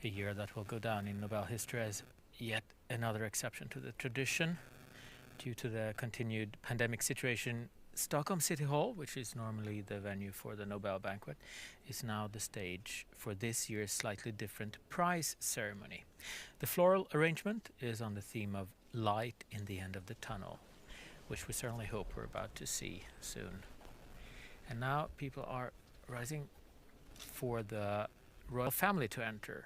a year that will go down in Nobel history as yet another exception to the tradition. Due to the continued pandemic situation, Stockholm City Hall, which is normally the venue for the Nobel banquet, is now the stage for this year's slightly different prize ceremony. The floral arrangement is on the theme of light in the end of the tunnel, which we certainly hope we're about to see soon. And now people are rising for the royal family to enter.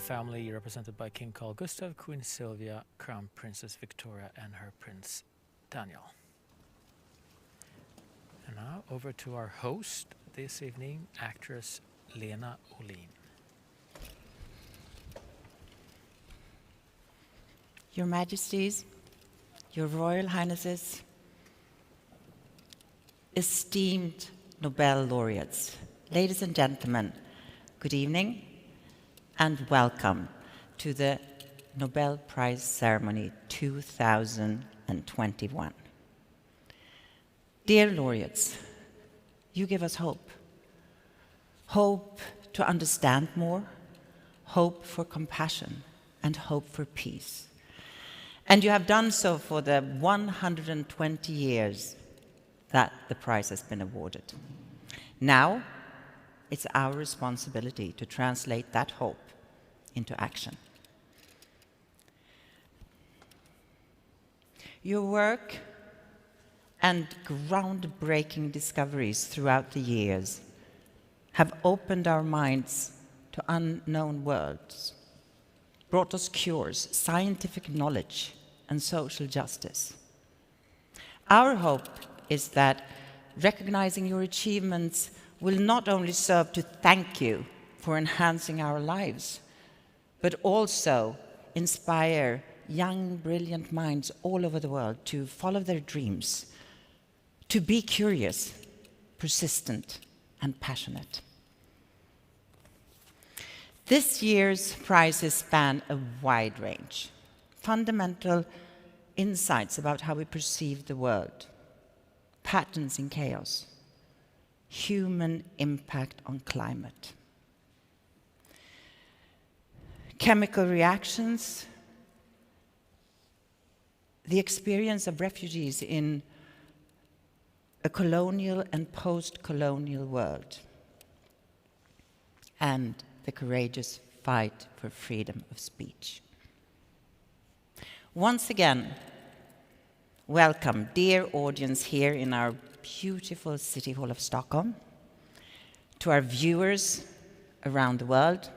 Family represented by King Carl Gustaf, Queen Sylvia, Crown Princess Victoria and her Prince Daniel. And now over to our host this evening, actress Lena Olin. Your Majesties, Your Royal Highnesses, esteemed Nobel laureates, ladies and gentlemen, good evening and welcome to the Nobel Prize Ceremony 2021. Dear laureates, you give us hope. Hope to understand more, hope for compassion, and hope for peace. And you have done so for the 120 years that the prize has been awarded. Now, it's our responsibility to translate that hope into action. Your work and groundbreaking discoveries throughout the years have opened our minds to unknown worlds, brought us cures, scientific knowledge, and social justice. Our hope is that recognizing your achievements will not only serve to thank you for enhancing our lives, but also inspire young, brilliant minds all over the world to follow their dreams, to be curious, persistent, and passionate. This year's prizes span a wide range. Fundamental insights about how we perceive the world, patterns in chaos, human impact on climate, chemical reactions, the experience of refugees in a colonial and post-colonial world, and the courageous fight for freedom of speech. Once again, welcome, dear audience here in our beautiful City Hall of Stockholm, to our viewers around the world,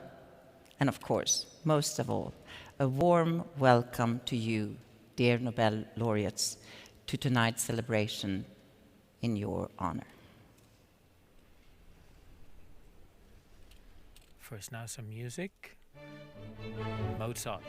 and of course, most of all, a warm welcome to you, dear Nobel laureates, to tonight's celebration in your honor. First now some music. Mozart.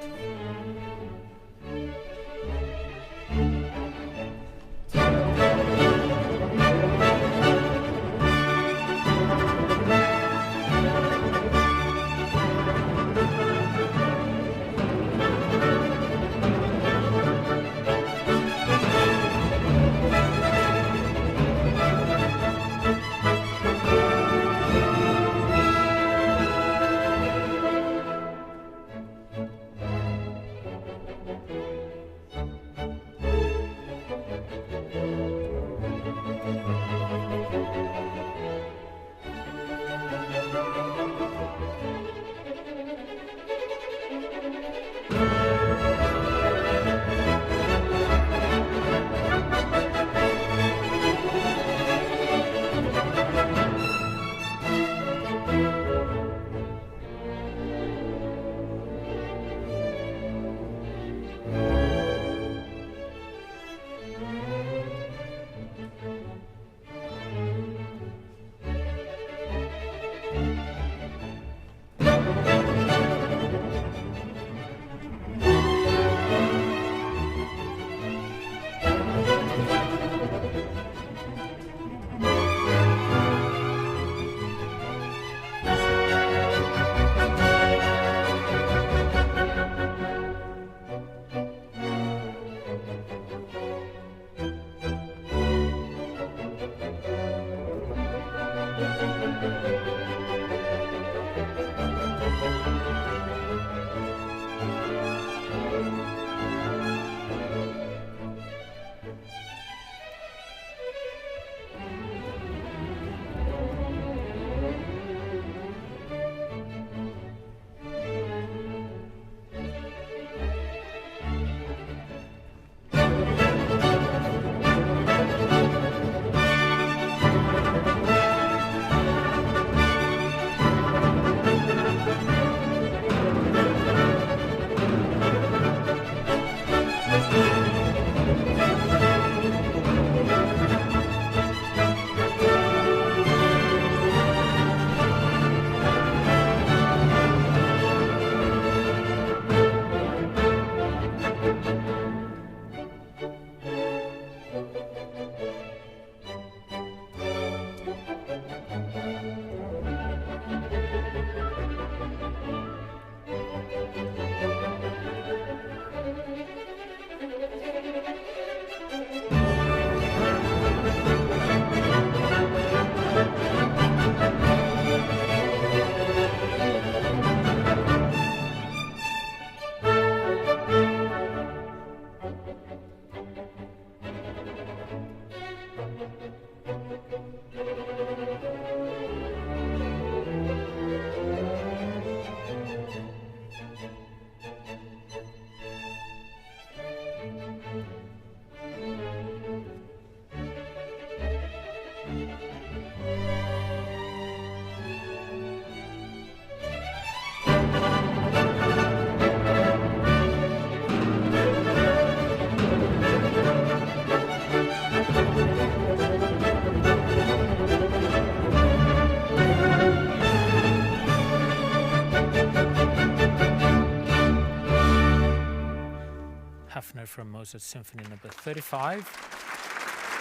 From Mozart's Symphony No. 35,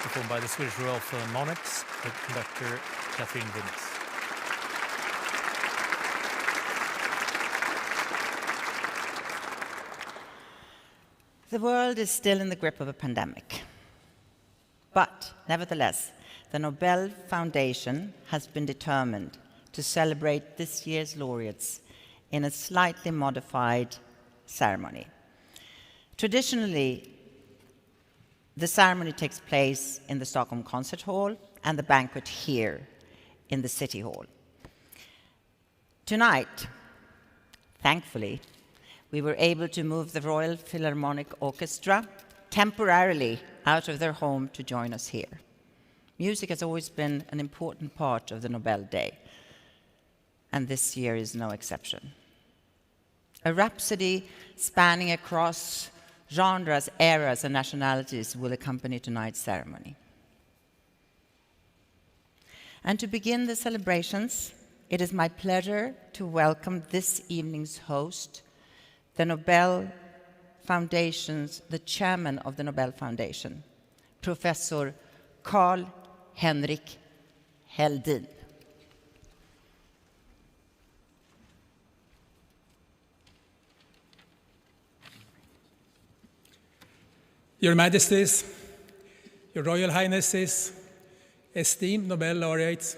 performed by the Swedish Royal Philharmonics with conductor Catherine Winnis. The world is still in the grip of a pandemic. But, nevertheless, the Nobel Foundation has been determined to celebrate this year's laureates in a slightly modified ceremony. Traditionally, the ceremony takes place in the Stockholm Concert Hall and the banquet here in the City Hall. Tonight, thankfully, we were able to move the Royal Philharmonic Orchestra temporarily out of their home to join us here. Music has always been an important part of the Nobel Day, and this year is no exception. A rhapsody spanning across genres, eras, and nationalities will accompany tonight's ceremony. And to begin the celebrations, it is my pleasure to welcome this evening's host, the Nobel Foundation's, the chairman of the Nobel Foundation, Professor Carl-Henrik Heldin. Your Majesties, Your Royal Highnesses, esteemed Nobel laureates,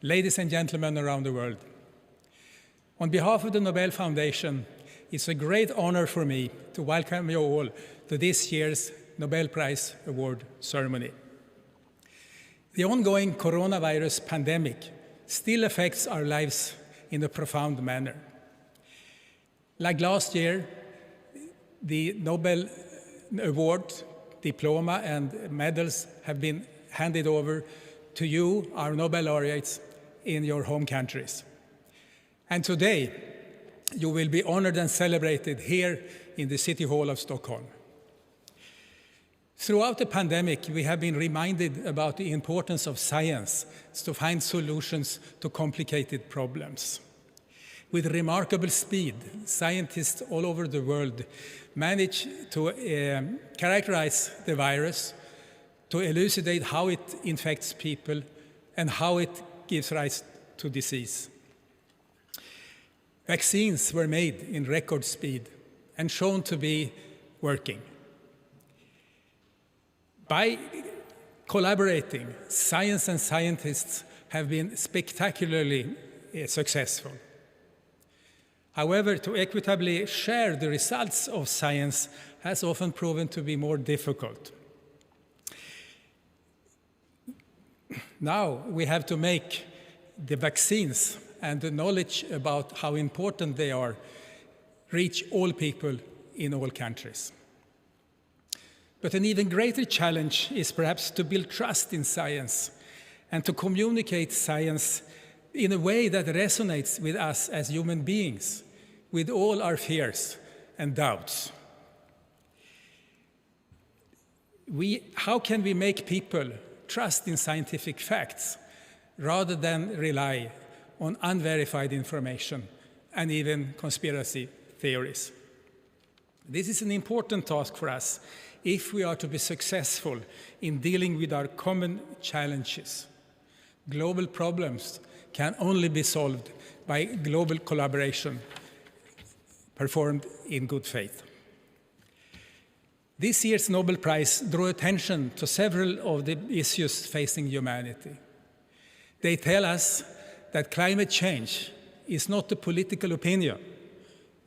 ladies and gentlemen around the world. On behalf of the Nobel Foundation, it's a great honor for me to welcome you all to this year's Nobel Prize award ceremony. The ongoing coronavirus pandemic still affects our lives in a profound manner. Like last year, the Nobel Award, diploma, and medals have been handed over to you, our Nobel laureates, in your home countries. And today, you will be honored and celebrated here in the City Hall of Stockholm. Throughout the pandemic, we have been reminded about the importance of science to find solutions to complicated problems. With remarkable speed, scientists all over the world manage to characterize the virus, to elucidate how it infects people and how it gives rise to disease. Vaccines were made in record speed and shown to be working. By collaborating, science and scientists have been spectacularly successful. However, to equitably share the results of science has often proven to be more difficult. Now we have to make the vaccines and the knowledge about how important they are reach all people in all countries. But an even greater challenge is perhaps to build trust in science and to communicate science in a way that resonates with us as human beings, with all our fears and doubts. How can we make people trust in scientific facts rather than rely on unverified information and even conspiracy theories? This is an important task for us if we are to be successful in dealing with our common challenges. Global problems can only be solved by global collaboration performed in good faith. This year's Nobel Prize drew attention to several of the issues facing humanity. They tell us that climate change is not a political opinion,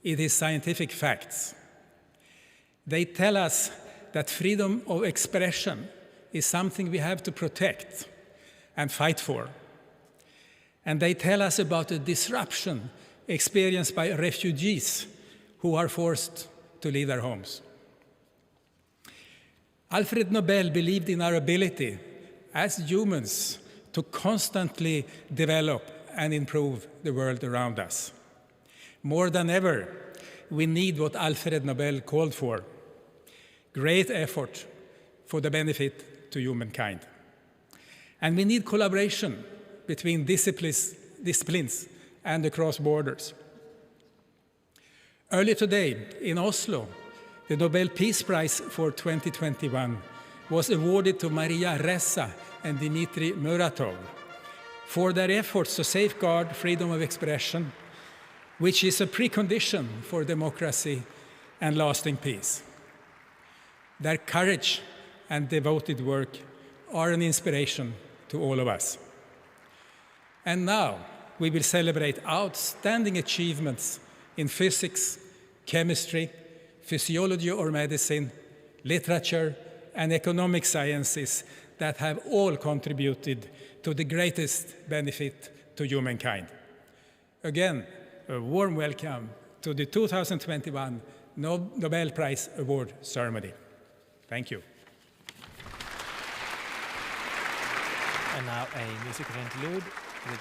it is scientific facts. They tell us that freedom of expression is something we have to protect and fight for. And they tell us about the disruption experienced by refugees who are forced to leave their homes. Alfred Nobel believed in our ability as humans to constantly develop and improve the world around us. More than ever, we need what Alfred Nobel called for: great effort for the benefit to humankind. And we need collaboration between disciplines and across borders. Earlier today, in Oslo, the Nobel Peace Prize for 2021 was awarded to Maria Ressa and Dmitry Muratov for their efforts to safeguard freedom of expression, which is a precondition for democracy and lasting peace. Their courage and devoted work are an inspiration to all of us. And now we will celebrate outstanding achievements in physics, chemistry, physiology or medicine, literature, and economic sciences that have all contributed to the greatest benefit to humankind. Again, a warm welcome to the 2021 Nobel Prize Award ceremony. Thank you. And now a musical interlude with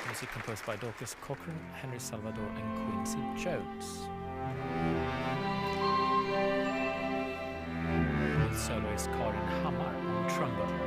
music composed by Dorcas Cochran, Henry Salvador, and Quincy Jones. With soloist Karin Hammar on trombone.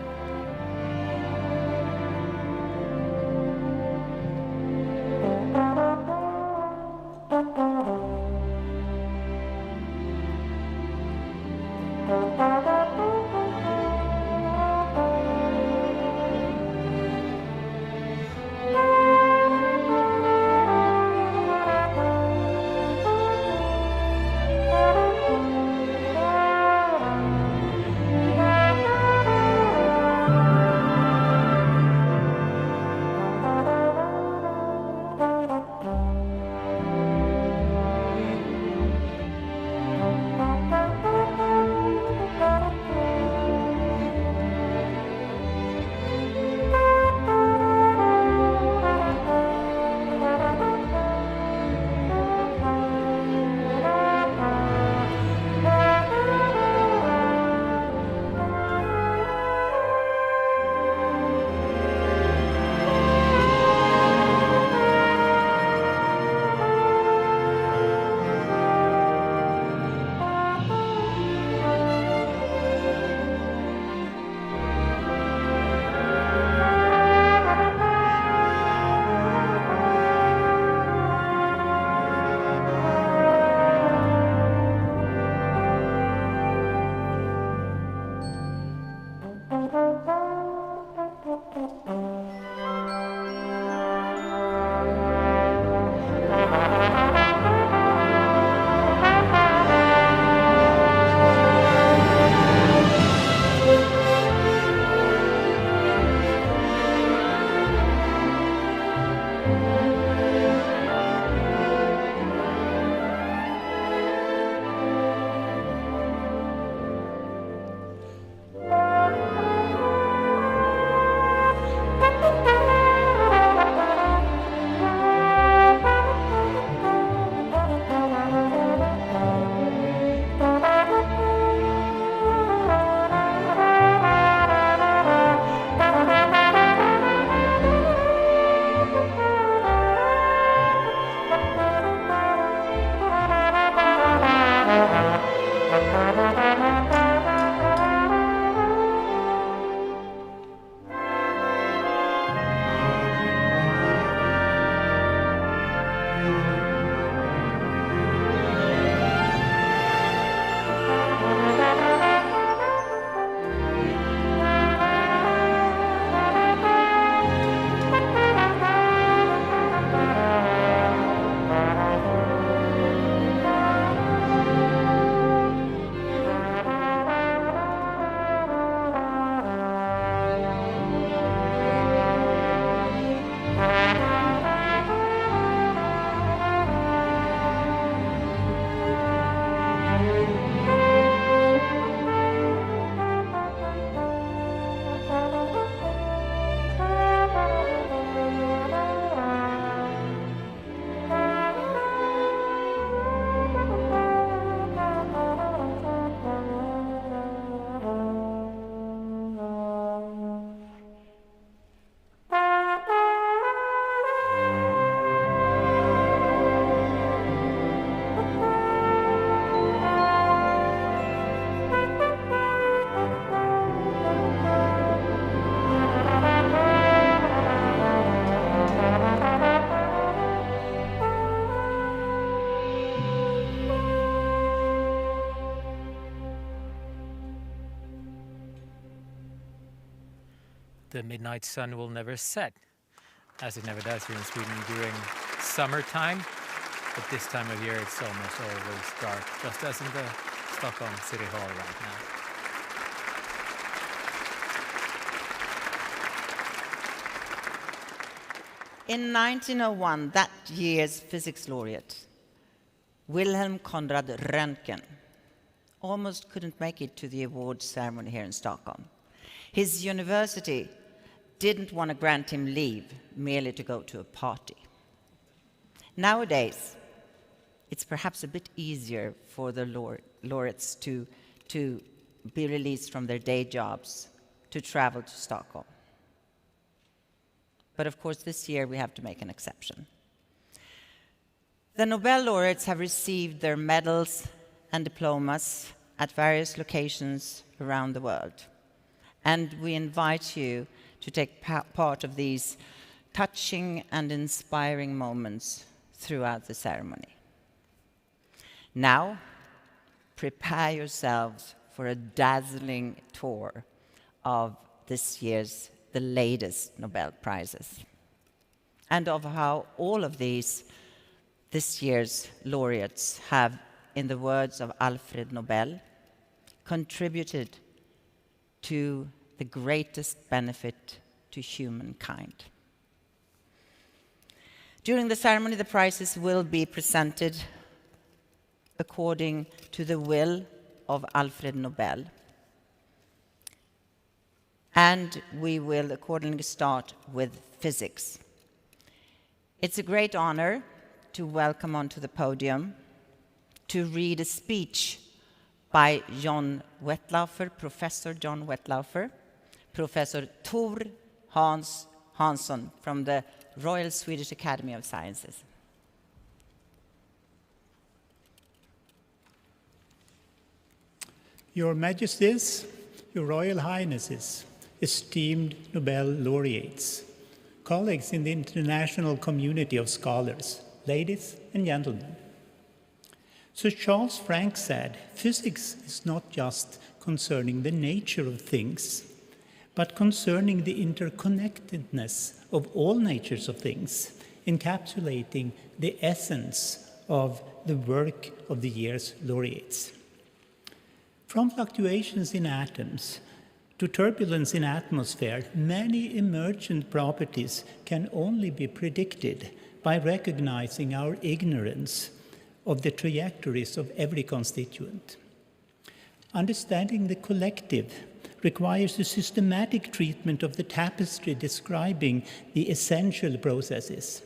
the midnight sun will never set, as it never does here in Sweden during summertime. But this time of year it's almost always dark, just as in the Stockholm City Hall right now. In 1901, that year's physics laureate, Wilhelm Conrad Röntgen, almost couldn't make it to the awards ceremony here in Stockholm. His university didn't want to grant him leave merely to go to a party. Nowadays, it's perhaps a bit easier for the laureates to be released from their day jobs to travel to Stockholm. But of course, this year we have to make an exception. The Nobel laureates have received their medals and diplomas at various locations around the world. And we invite you to take part of these touching and inspiring moments throughout the ceremony. Now, prepare yourselves for a dazzling tour of the latest Nobel Prizes, and of how all of this year's laureates have, in the words of Alfred Nobel, contributed to the greatest benefit to humankind. During the ceremony, the prizes will be presented according to the will of Alfred Nobel. And we will accordingly start with physics. It's a great honor to welcome onto the podium to read a speech by Professor John Wettlaufer, Professor Tor Hansson from the Royal Swedish Academy of Sciences. Your Majesties, Your Royal Highnesses, esteemed Nobel laureates, colleagues in the international community of scholars, ladies and gentlemen. Sir Charles Frank said, physics is not just concerning the nature of things, but concerning the interconnectedness of all natures of things, encapsulating the essence of the work of the year's laureates. From fluctuations in atoms to turbulence in atmosphere, many emergent properties can only be predicted by recognizing our ignorance of the trajectories of every constituent. Understanding the collective requires a systematic treatment of the tapestry describing the essential processes.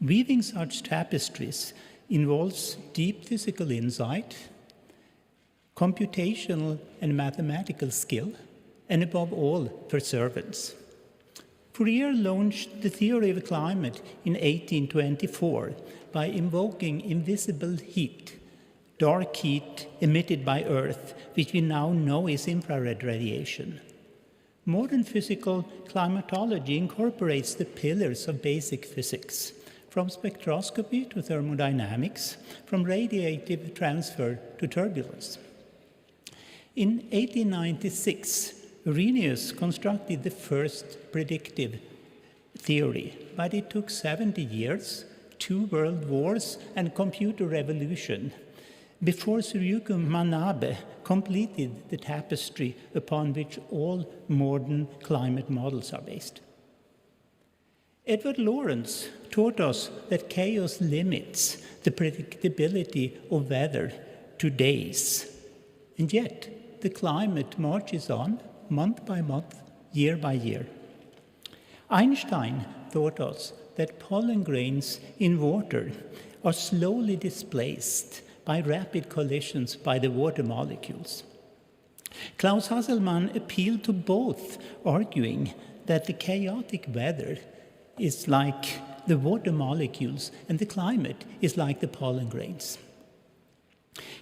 Weaving such tapestries involves deep physical insight, computational and mathematical skill, and above all, perseverance. Fourier launched the theory of climate in 1824 by invoking invisible heat, dark heat emitted by Earth, which we now know is infrared radiation. Modern physical climatology incorporates the pillars of basic physics, from spectroscopy to thermodynamics, from radiative transfer to turbulence. In 1896, Arrhenius constructed the first predictive theory, but it took 70 years, 2 world wars, and computer revolution before SYUKURO MANABE completed the tapestry upon which all modern climate models are based. Edward Lorenz taught us that chaos limits the predictability of weather to days, and yet the climate marches on month by month, year by year. Einstein taught us that pollen grains in water are slowly displaced by rapid collisions by the water molecules. KLAUS HASSELMANN appealed to both, arguing that the chaotic weather is like the water molecules and the climate is like the pollen grains.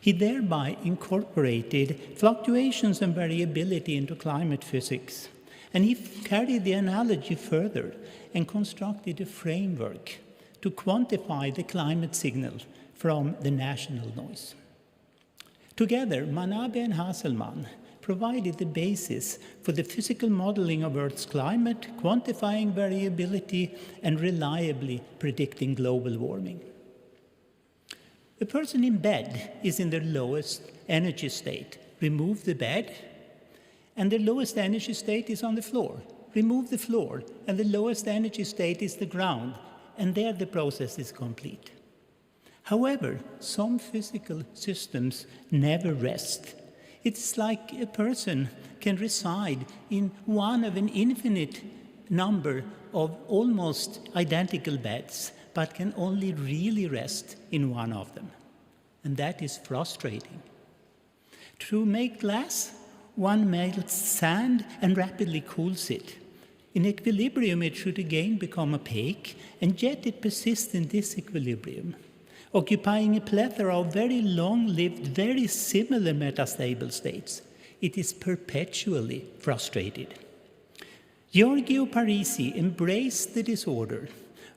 He thereby incorporated fluctuations and variability into climate physics, and he carried the analogy further and constructed a framework to quantify the climate signal from the national noise. Together, MANABE and HASSELMANN provided the basis for the physical modeling of Earth's climate, quantifying variability, and reliably predicting global warming. A person in bed is in their lowest energy state. Remove the bed, and the lowest energy state is on the floor. Remove the floor, and the lowest energy state is the ground, and there the process is complete. However, some physical systems never rest. It's like a person can reside in one of an infinite number of almost identical beds, but can only really rest in one of them. And that is frustrating. To make glass, one melts sand and rapidly cools it. In equilibrium, it should again become opaque, and yet it persists in this equilibrium, occupying a plethora of very long-lived, very similar metastable states. It is perpetually frustrated. Giorgio PARISI embraced the disorder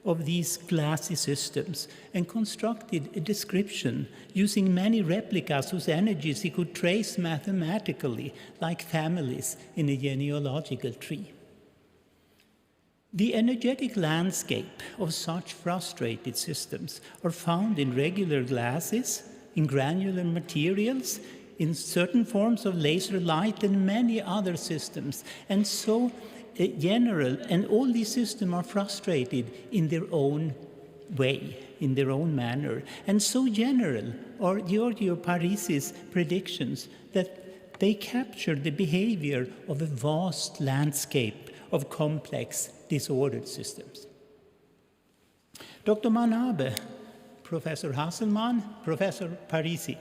of these glassy systems and constructed a description using many replicas whose energies he could trace mathematically, like families in a genealogical tree. The energetic landscape of such frustrated systems are found in regular glasses, in granular materials, in certain forms of laser light, and many other systems. And so general, and all these systems are frustrated in their own way, in their own manner. And so general are Giorgio PARISI's predictions that they capture the behavior of a vast landscape of complex, disordered systems. Dr. MANABE, Professor HASSELMANN, Professor PARISI,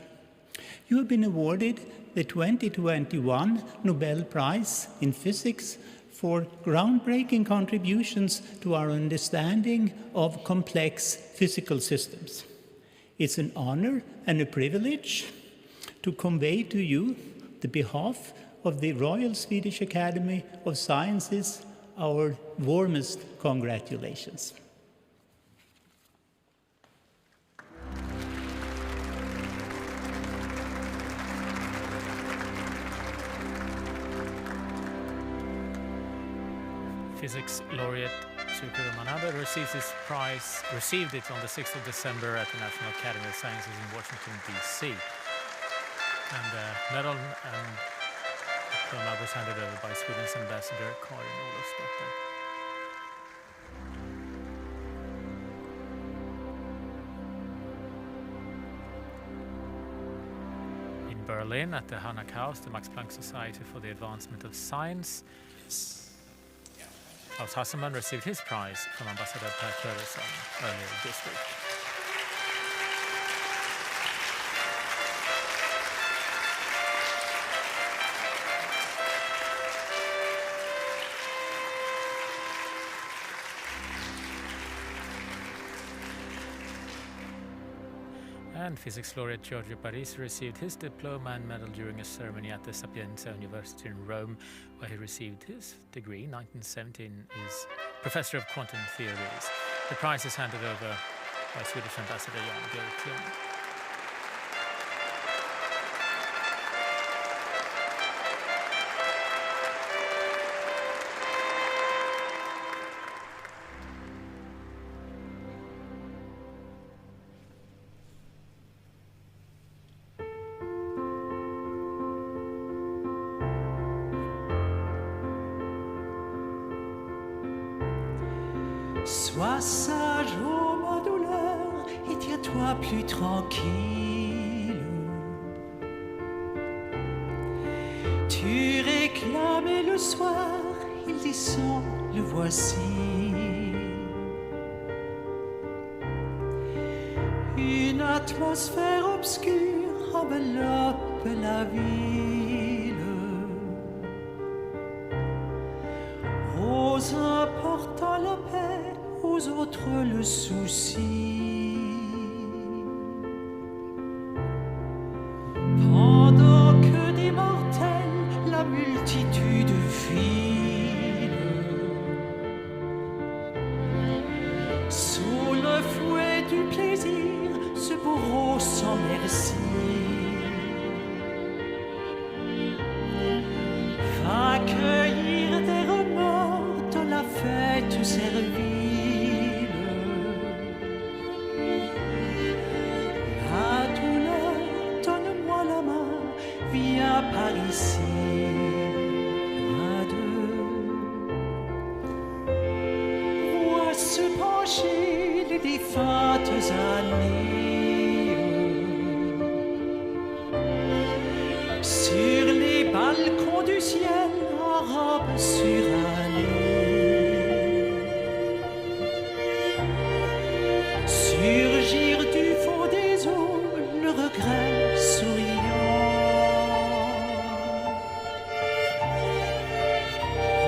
you have been awarded the 2021 Nobel Prize in Physics for groundbreaking contributions to our understanding of complex physical systems. It's an honor and a privilege to convey to you, the behalf of the Royal Swedish Academy of Sciences, our warmest congratulations. Physics laureate SYUKURO MANABE received it on the 6th of December at the National Academy of Sciences in Washington, D.C. And the medal and diploma was handed over by Sweden's ambassador, Carl-Henrik Heldin. In Berlin, at the Hanak House, the Max Planck Society for the Advancement of Science, Klaus HASSELMANN received his prize from Ambassador Per Claesson earlier this week. And physics laureate Giorgio PARISI received his diploma and medal during a ceremony at the Sapienza University in Rome, where he received his degree in 1917 as Professor of Quantum Theories. The prize is handed over by Swedish Ambassador JULIUS. Sois sage, ô ma douleur, et tiens-toi plus tranquille. Tu réclamais le soir, il descend, le voici. Une atmosphère obscure enveloppe la ville. Aux uns portant la paix, aux autres le souci. Pendant que des mortels, la multitude file. Sous le fouet du plaisir, ce bourreau sans merci. PARISI, loin d'eux. Vois se pencher les défuntes années sur les balcons du ciel en robe surannée. Surgir du fond des eaux le regret souriant.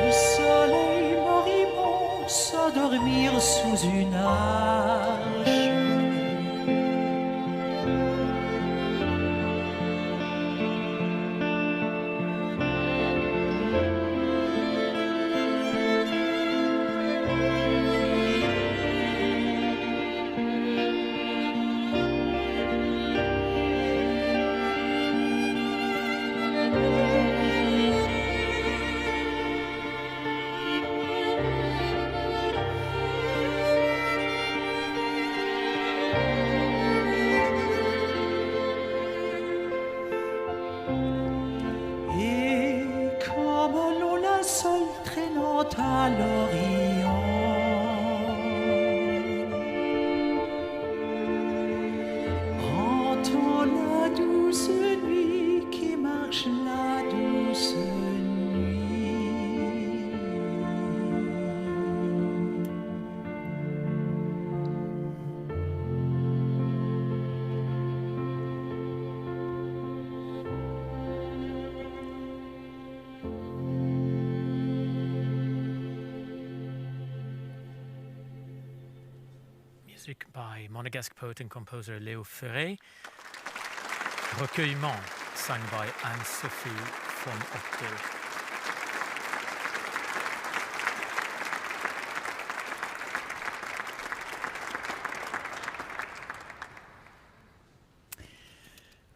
Le soleil moribond s'endormir sous une arche. À l'Orient, entend la douce nuit qui marche, la douce nuit. Music by Monegasque poet and composer Léo Ferré. Recueillement, sung by Anne-Sophie von Otto.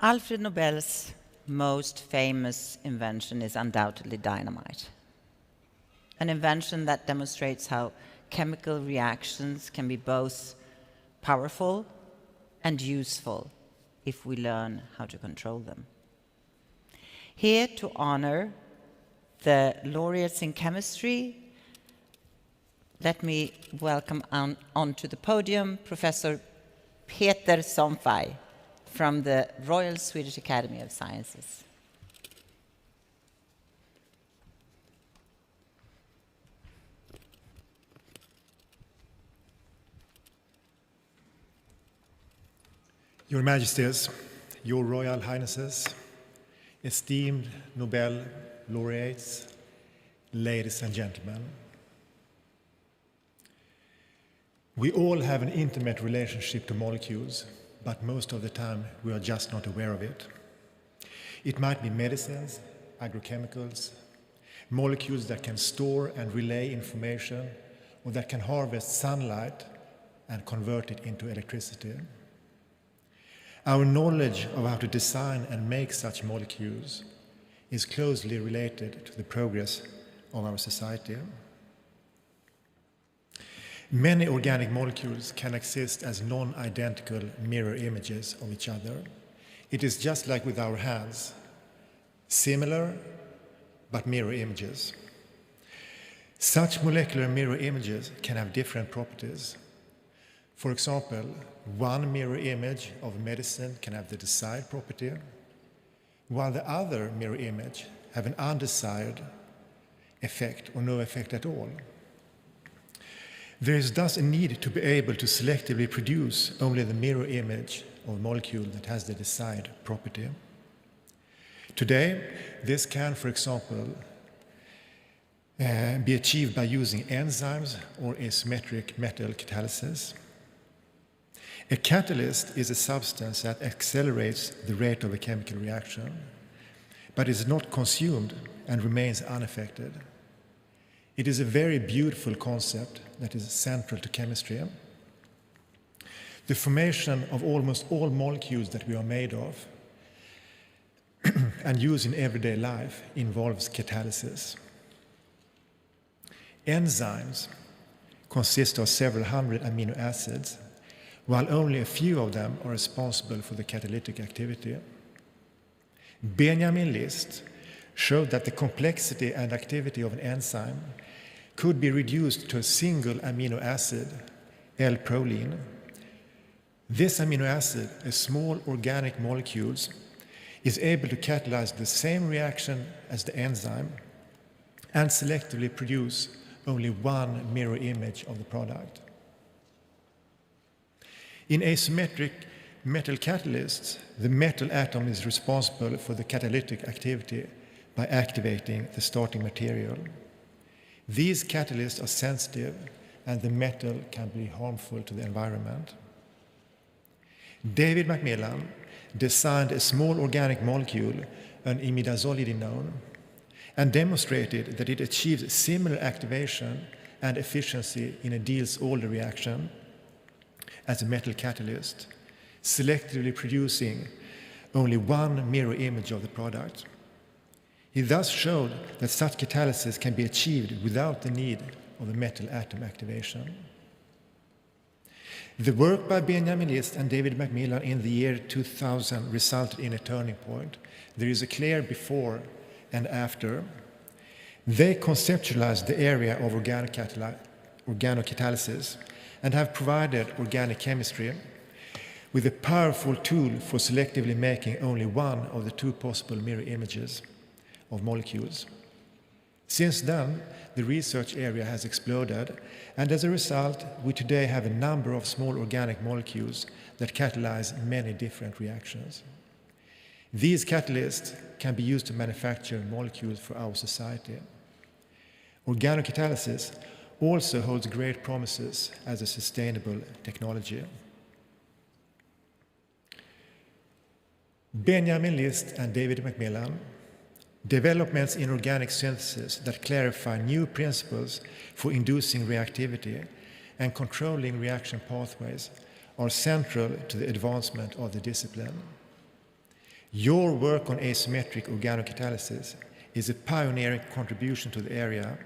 Alfred Nobel's most famous invention is undoubtedly dynamite. An invention that demonstrates how chemical reactions can be both powerful and useful if we learn how to control them. Here to honor the laureates in chemistry, let me welcome onto the podium Professor Peter Somfaj from the Royal Swedish Academy of Sciences. Your Majesties, Your Royal Highnesses, esteemed Nobel laureates, ladies and gentlemen. We all have an intimate relationship to molecules, but most of the time we are just not aware of it. It might be medicines, agrochemicals, molecules that can store and relay information, or that can harvest sunlight and convert it into electricity. Our knowledge of how to design and make such molecules is closely related to the progress of our society. Many organic molecules can exist as non-identical mirror images of each other. It is just like with our hands, similar but mirror images. Such molecular mirror images can have different properties. For example, one mirror image of medicine can have the desired property, while the other mirror image have an undesired effect or no effect at all. There is thus a need to be able to selectively produce only the mirror image of a molecule that has the desired property. Today, this can, for example, be achieved by using enzymes or asymmetric metal catalysis. A catalyst is a substance that accelerates the rate of a chemical reaction, but is not consumed and remains unaffected. It is a very beautiful concept that is central to chemistry. The formation of almost all molecules that we are made of and use in everyday life involves catalysis. Enzymes consist of several hundred amino acids, while only a few of them are responsible for the catalytic activity. Benjamin List showed that the complexity and activity of an enzyme could be reduced to a single amino acid, L-proline. This amino acid, a small organic molecule, is able to catalyze the same reaction as the enzyme and selectively produce only one mirror image of the product. In asymmetric metal catalysts, the metal atom is responsible for the catalytic activity by activating the starting material. These catalysts are sensitive and the metal can be harmful to the environment. David MACMILLAN designed a small organic molecule, an imidazolidinone, and demonstrated that it achieves similar activation and efficiency in a Diels-Alder reaction as a metal catalyst, selectively producing only one mirror image of the product. He thus showed that such catalysis can be achieved without the need of a metal atom activation. The work by Benjamin List and David MACMILLAN in the year 2000 resulted in a turning point. There is a clear before and after. They conceptualized the area of organocatalysis and have provided organic chemistry with a powerful tool for selectively making only one of the two possible mirror images of molecules. Since then, the research area has exploded, and as a result, we today have a number of small organic molecules that catalyze many different reactions. These catalysts can be used to manufacture molecules for our society. Organocatalysis also holds great promises as a sustainable technology. Benjamin List and David MACMILLAN, developments in organic synthesis that clarify new principles for inducing reactivity and controlling reaction pathways are central to the advancement of the discipline. Your work on asymmetric organocatalysis is a pioneering contribution to the area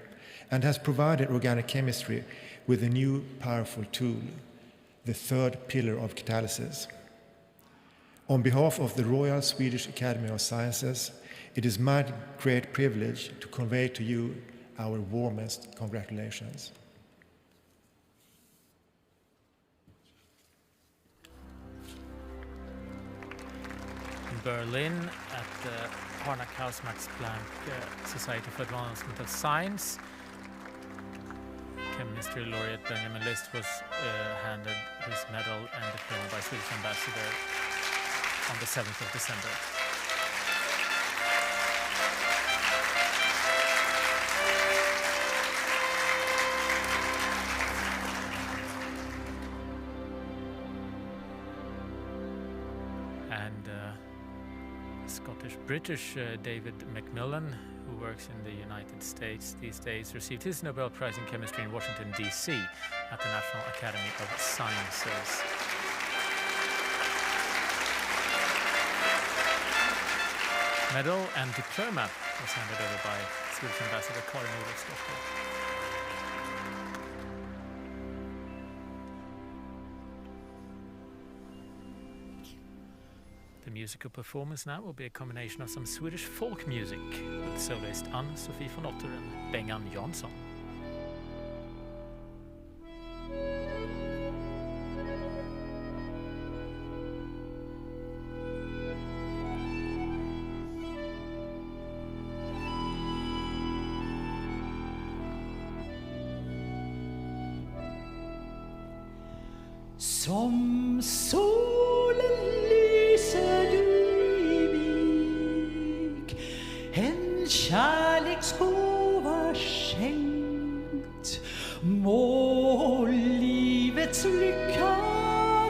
and has provided organic chemistry with a new powerful tool, the third pillar of catalysis. On behalf of the Royal Swedish Academy of Sciences, it is my great privilege to convey to you our warmest congratulations. In Berlin, at the Harnack Max Planck Society for Advancement of Science, chemistry laureate Benjamin List was handed his medal and diploma by Swedish ambassador on the 7th of December. And Scottish-British David MACMILLAN, who works in the United States these days, received his Nobel Prize in Chemistry in Washington, D.C. at the National Academy of Sciences. Medal and diploma was handed over by Swedish Ambassador Carl-Henrik Heldin. The musical performance now will be a combination of some Swedish folk music with soloist Ann-Sofie von Otter and Bengan Jansson. Som solen lyser du i mig, en kärleksgåva skänkt, må livets lycka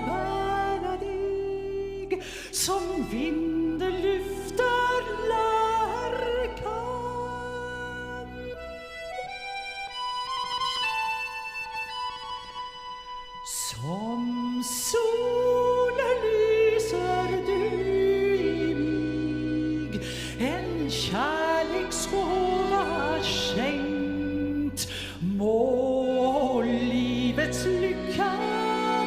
bära dig, som vinden lyfter lärkan. Som solen lyser du i mig, en kärleksgåva skänkt, må livets lycka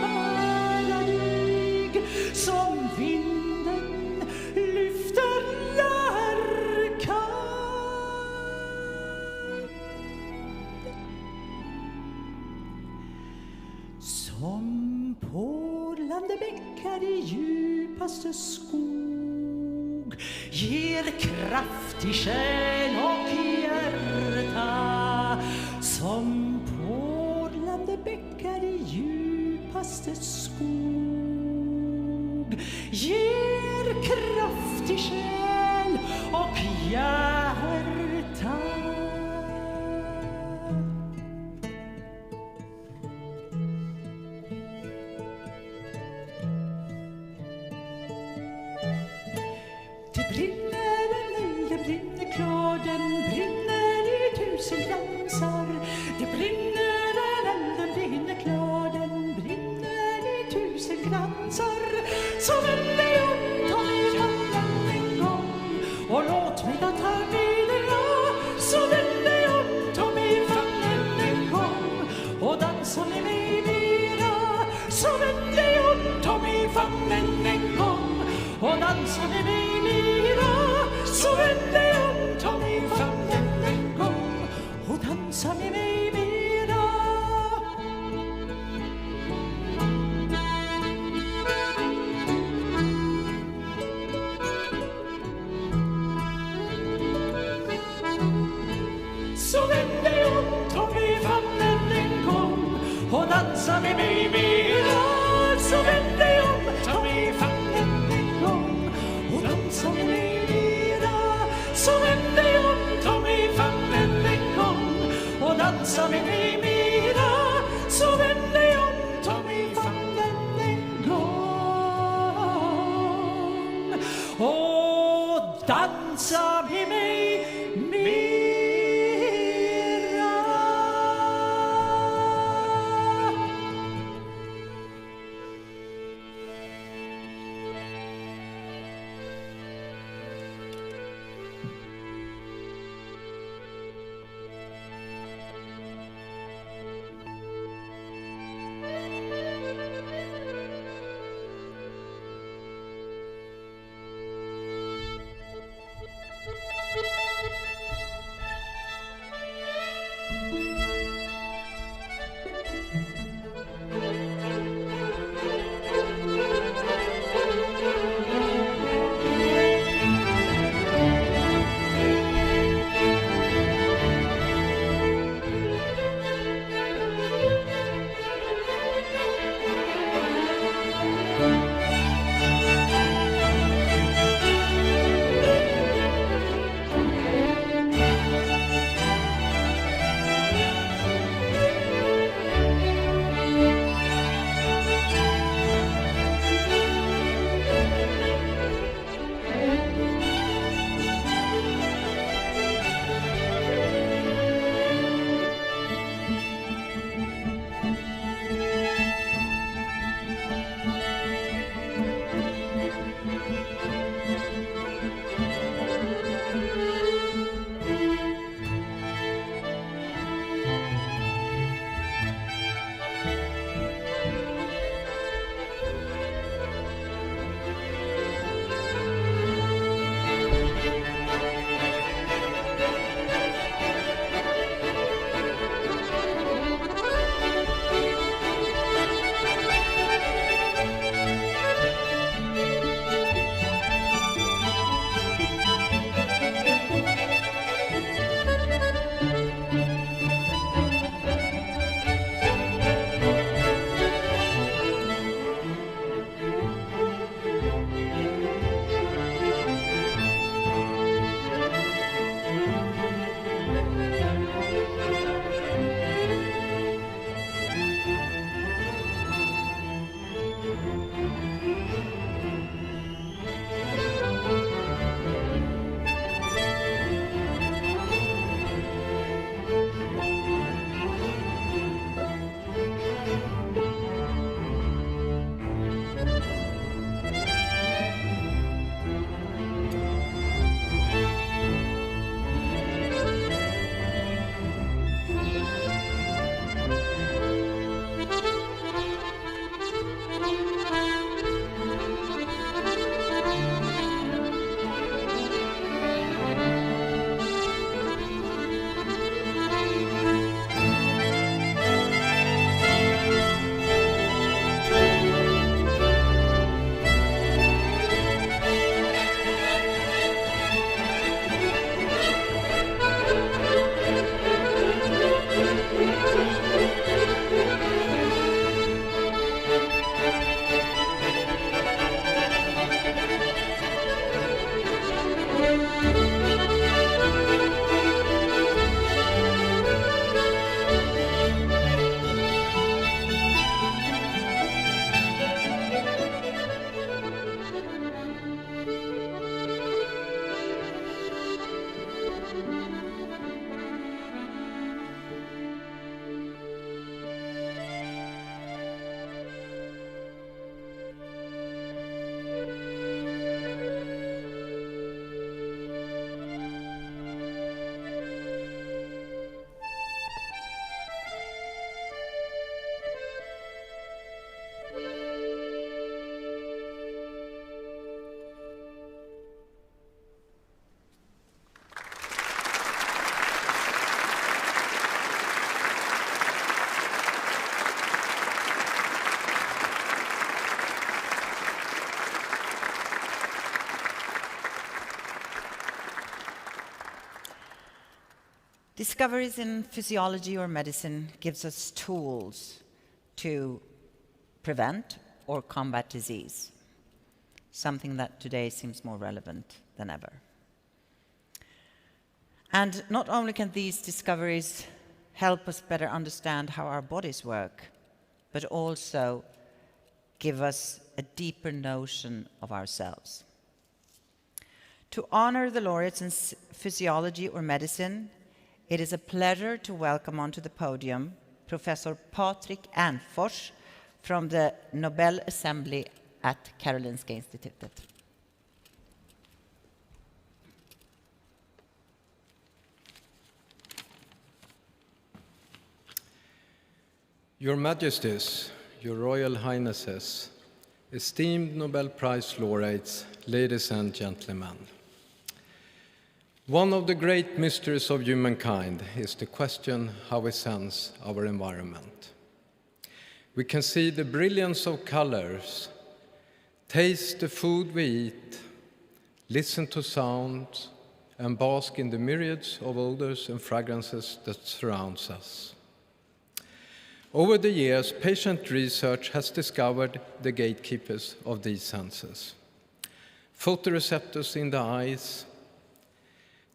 bära dig, som vinden lyfter djupaste skog ger kraft i själ och hjärta som porlande bäckar i djupaste skog ger kraft i själ och hjärta. Det brinner en eld, det brinner klar, den brinner i tusen glansar. Det brinner en eld, den brinner klar, den brinner i tusen glansar. Så vänd dig om, ta mig i famnen en gång och låt mig då ta med dig. Så vänd dig om, ta mig i famnen en gång och dansa med mig mera. Så vänd dig om, ta mig i famnen en gång och dansa med mig mera. Så vänd dig om, ta mig i famnen en gång och dansa med mig mera. Så vänd dig om, ta mig i famnen en gång och dansa med mig mera. Så vänd dig om, ta mig i famnen en gång och dansa med mig mera. Så vänd dig om, ta mig i famnen en gång och dansa med mig mera. Så vänd dig om, ta mig i famnen en gång och dansa med mig mera. Discoveries in physiology or medicine gives us tools to prevent or combat disease, something that today seems more relevant than ever. And not only can these discoveries help us better understand how our bodies work, but also give us a deeper notion of ourselves. To honor the laureates in physiology or medicine, it is a pleasure to welcome onto the podium Professor Patrik Ernfors from the Nobel Assembly at Karolinska Institutet. Your Majesties, Your Royal Highnesses, esteemed Nobel Prize laureates, ladies and gentlemen. One of the great mysteries of humankind is the question how we sense our environment. We can see the brilliance of colors, taste the food we eat, listen to sounds, and bask in the myriads of odors and fragrances that surrounds us. Over the years, patient research has discovered the gatekeepers of these senses. Photoreceptors in the eyes,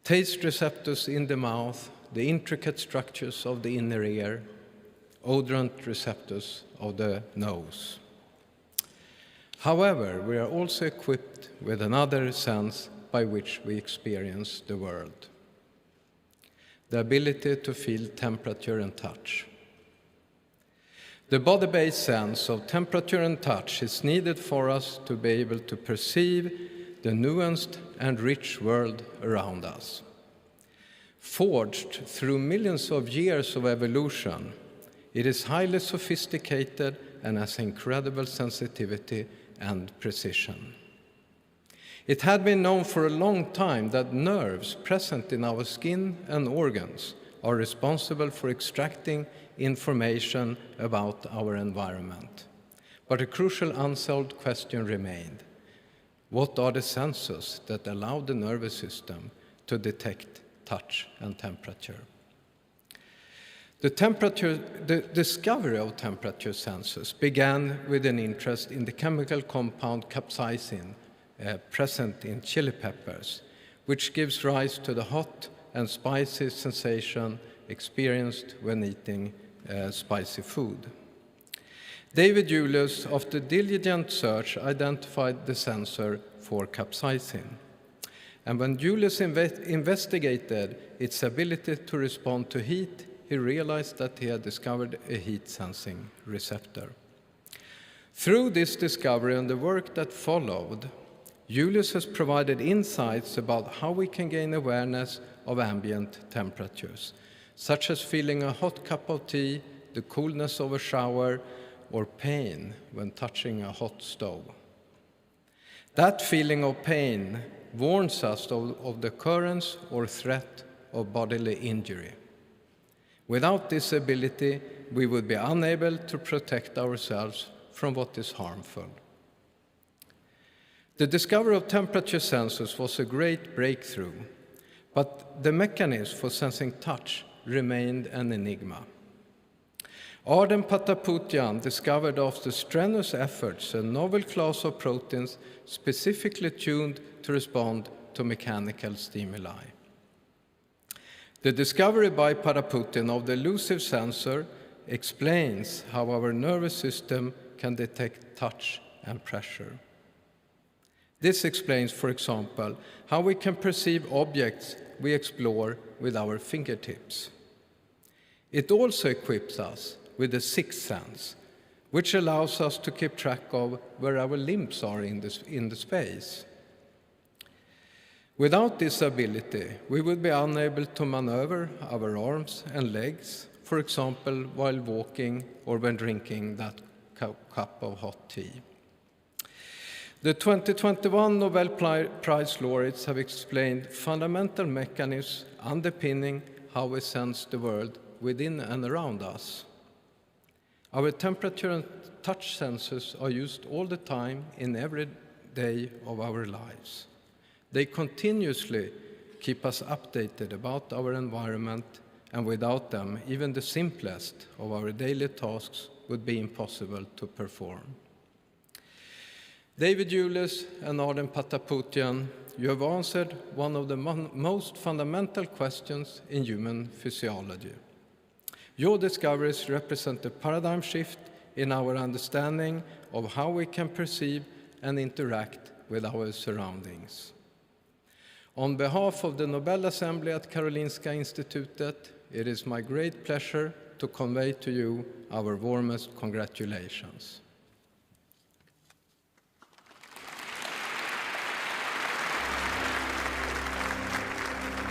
taste receptors in the mouth, the intricate structures of the inner ear, odorant receptors of the nose. However, we are also equipped with another sense by which we experience the world: the ability to feel temperature and touch. The body-based sense of temperature and touch is needed for us to be able to perceive the nuanced and rich world around us. Forged through millions of years of evolution, it is highly sophisticated and has incredible sensitivity and precision. It had been known for a long time that nerves present in our skin and organs are responsible for extracting information about our environment. But a crucial unsolved question remained. What are the sensors that allow the nervous system to detect touch and temperature? The discovery of temperature sensors began with an interest in the chemical compound capsaicin present in chili peppers, which gives rise to the hot and spicy sensation experienced when eating spicy food. David Julius, after diligent search, identified the sensor for capsaicin. And when Julius investigated its ability to respond to heat, he realized that he had discovered a heat-sensing receptor. Through this discovery and the work that followed, Julius has provided insights about how we can gain awareness of ambient temperatures, such as feeling a hot cup of tea, the coolness of a shower, or pain when touching a hot stove. That feeling of pain warns us of the occurrence or threat of bodily injury. Without this ability, we would be unable to protect ourselves from what is harmful. The discovery of temperature sensors was a great breakthrough, but the mechanism for sensing touch remained an enigma. ARDEM PATAPOUTIAN discovered after strenuous efforts a novel class of proteins specifically tuned to respond to mechanical stimuli. The discovery by PATAPOUTIAN of the elusive sensor explains how our nervous system can detect touch and pressure. This explains, for example, how we can perceive objects we explore with our fingertips. It also equips us with a sixth sense, which allows us to keep track of where our limbs are in the space. Without this ability, we would be unable to maneuver our arms and legs, for example, while walking or when drinking that cup of hot tea. The 2021 Nobel Prize laureates have explained fundamental mechanisms underpinning how we sense the world within and around us. Our temperature and touch sensors are used all the time in every day of our lives. They continuously keep us updated about our environment and without them, even the simplest of our daily tasks would be impossible to perform. David Julius and ARDEM PATAPOUTIAN, you have answered one of the most fundamental questions in human physiology. Your discoveries represent a paradigm shift in our understanding of how we can perceive and interact with our surroundings. On behalf of the Nobel Assembly at Karolinska Institutet, it is my great pleasure to convey to you our warmest congratulations.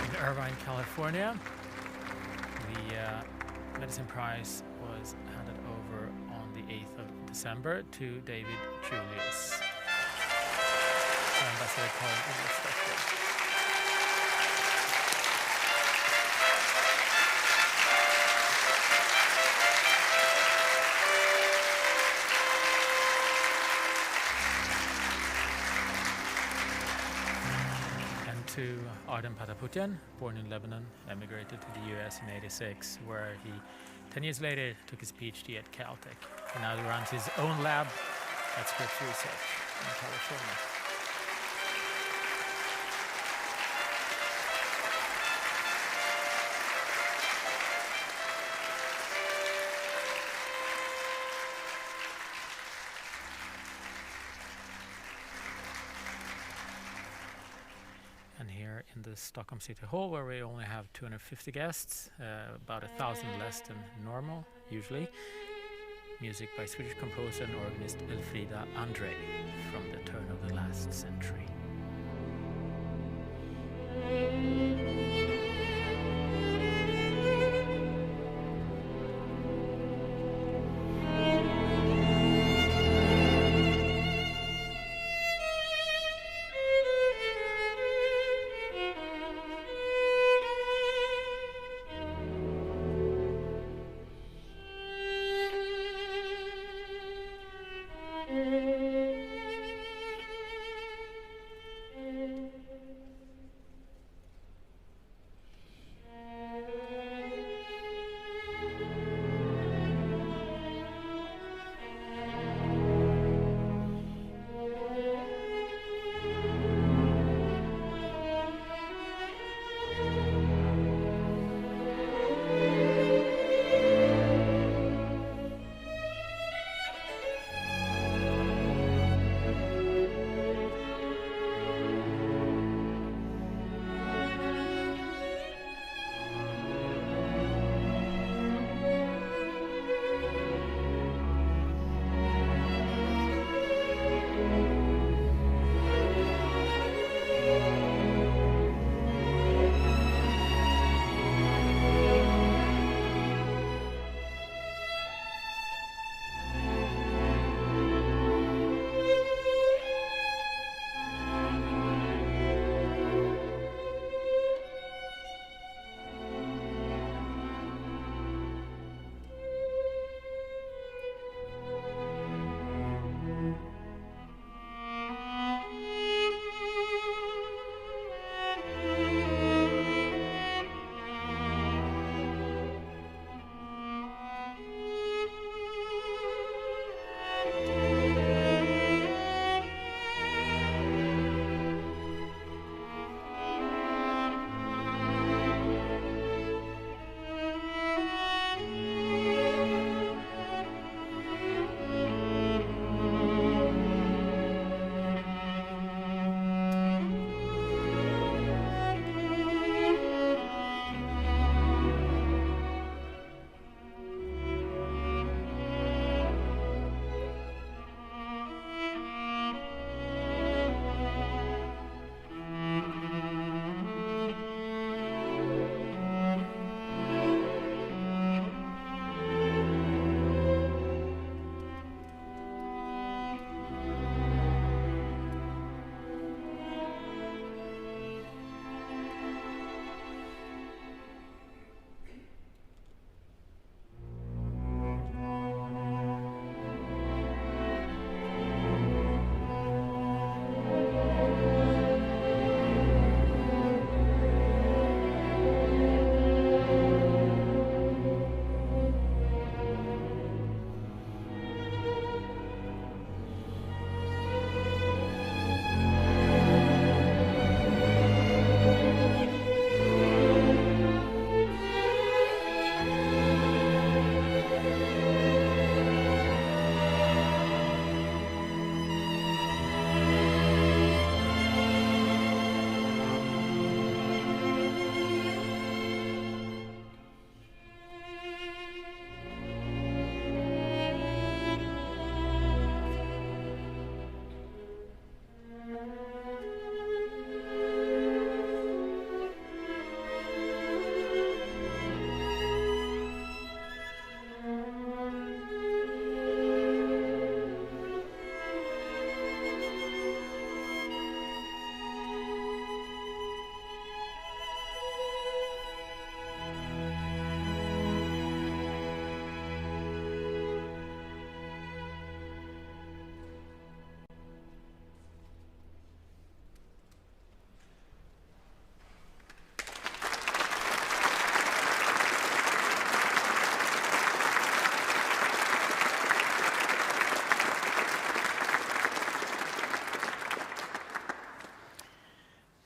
In Irvine, California, the Medicine Prize was handed over on the 8th of December to David Julius. Ambassador Carl-Henrik Heldin. To ARDEM PATAPOUTIAN, born in Lebanon, emigrated to the US in '86, where he 10 years later took his PhD at Caltech. And now he runs his own lab at Scripps Research in California. And here in the Stockholm City Hall, where we only have 250 guests, about 1,000 less than normal, usually. Music by Swedish composer and organist Elfrida André from the turn of the last century.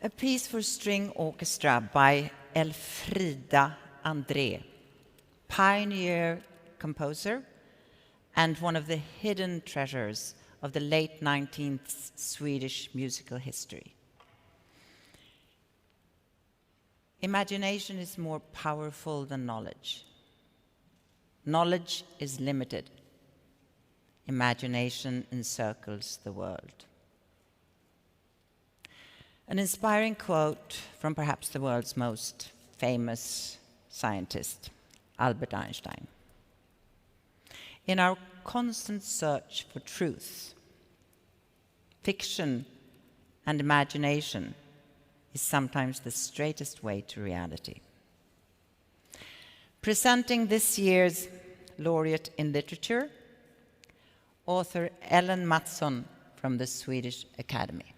A piece for string orchestra by Elfrida André, pioneer composer and one of the hidden treasures of the late 19th Swedish musical history. Imagination is more powerful than knowledge. Knowledge is limited. Imagination encircles the world. An inspiring quote from perhaps the world's most famous scientist, Albert Einstein. In our constant search for truth, fiction and imagination is sometimes the straightest way to reality. Presenting this year's laureate in literature, author Ellen Mattsson from the Swedish Academy.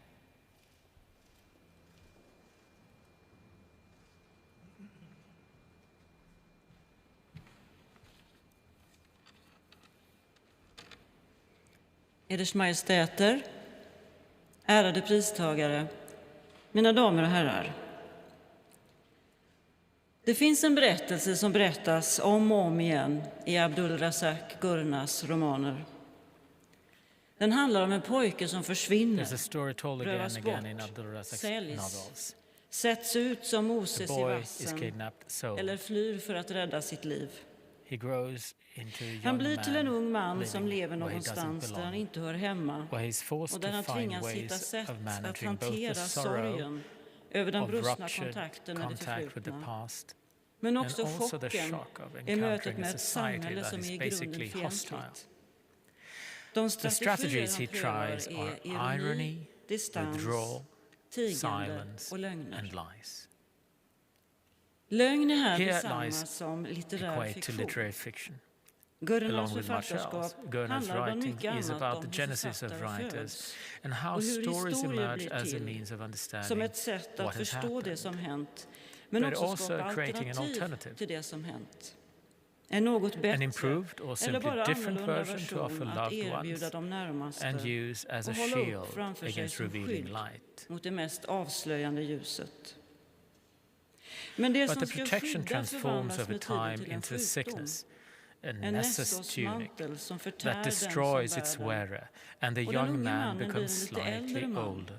Eders Majestäter, ärade pristagare, mina damer och herrar. Det finns en berättelse som berättas om och om igen i Abdul-Razak Gurnas romaner. Den handlar om en pojke som försvinner, rövas bort, säljs, sätts ut som Moses i vassen eller flyr för att rädda sitt liv. Han blir till en ung man som lever någonstans där han inte hör hemma och där han tvingas hitta sätt att hantera sorgen över den brustna kontakten med det förflutna. Men också chocken i mötet med ett samhälle som är i grunden fientligt. De strategier han prövar är ironi, distans, tigande och lögner. Lögn är här detsamma som litterär fiktion. Gurnas författarskap handlar bland mycket annat om hur författare föds och hur historier blir till som ett sätt att förstå det som hänt, men också skapa alternativ till det som hänt. En något bättre eller bara annorlunda version att erbjuda de närmaste och hålla upp framför sig som skydd mot det mest avslöjande ljuset. Men det som ska skyddas förvandlas med tiden till en sjukdom. En nässosmantel som förtär den som bär den. Och den unge mannen blir en lite äldre man.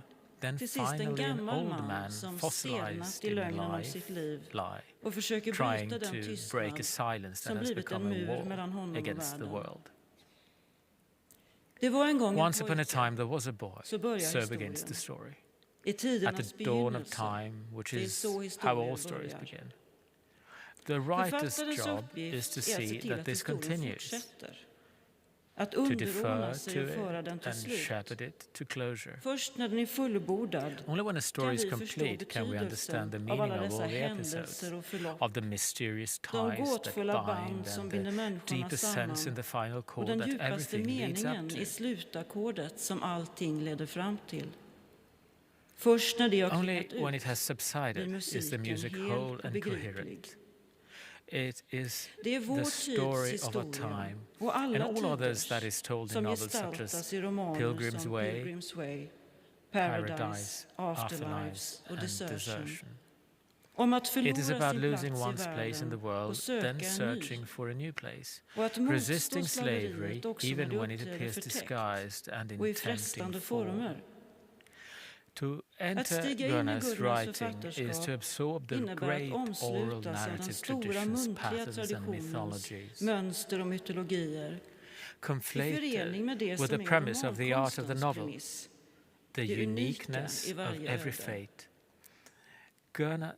Till sist en gammal man som stelnat i lögnen om sitt liv och försöker bryta den tystnad som blivit en mur mellan honom och världen. Det var en gång en pojke, så börjar historien. I tidernas begynnelse, det är så historien börjar. Författarens uppgift är att se till att historien fortsätter. Att underordna sig och föra den till slut. Först när den är fullbordad kan vi förstå betydelsen av alla dessa händelser och förlopp. De gåtfulla band som binder människorna samman och den djupaste meningen i slutackordet som allting leder fram till. Först när det har klingat ut blir musiken hel och begriplig. Det är vår tids historia och alla tiders som gestaltas i romaner som Pilgrim's Way, Paradise, Afterlives och Desertion. Om att förlora sin plats i världen och söka en ny. Och att motstå slaveriet också när det uppträder förtäckt och i frestande former. Att stiga in i Gurnas författarskap innebär att omsluta sig de stora muntliga traditionernas mönster och mytologier i förening med det som är romankonstens premiss, det unika i varje öde.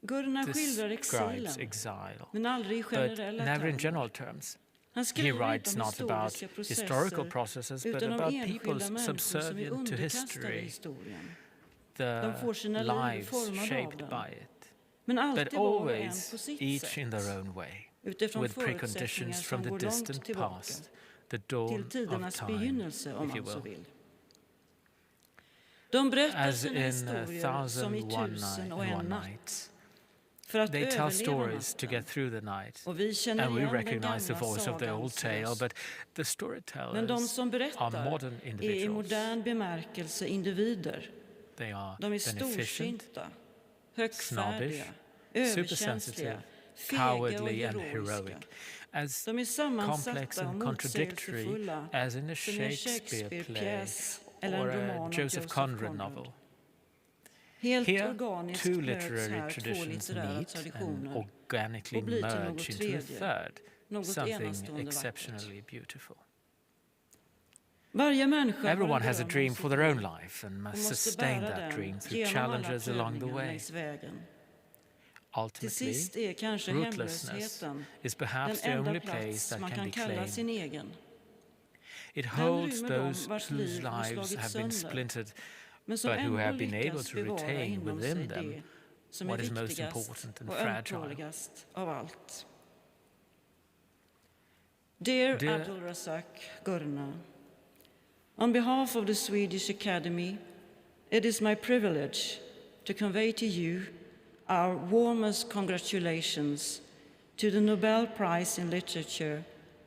Gurna skildrar exilen, men aldrig i generella termer. Han skriver inte om historiska processer utan om enskilda människor som är underkastade historien. De får sina liv formade av den, men alltid var och en på sitt sätt, utifrån förutsättningar som går långt tillbaka, till tidernas begynnelse om man så vill. De berättar sina historier som i 1001 natt, för att överleva natten, och vi känner igen den gamla sagans röst. Men de som berättar är i modern bemärkelse individer. De är storsynta, snobbish, supersensitive, cowardly and heroic, as complex and contradictory as in a Shakespeare play or a Joseph Conrad novel. Here, two literary traditions meet and organically merge into a third, something exceptionally beautiful. Everyone has a dream for their own life and must sustain that dream through challenges along the way. Ultimately, rootlessness is perhaps the only place that can be claimed. It holds those whose lives have been splintered, but who have been able to retain within them what is most important and fragile. Dear Abdul Razak Gurna, on behalf of the Swedish Academy, it is my privilege to convey to you our warmest congratulations to the Nobel Prize in Literature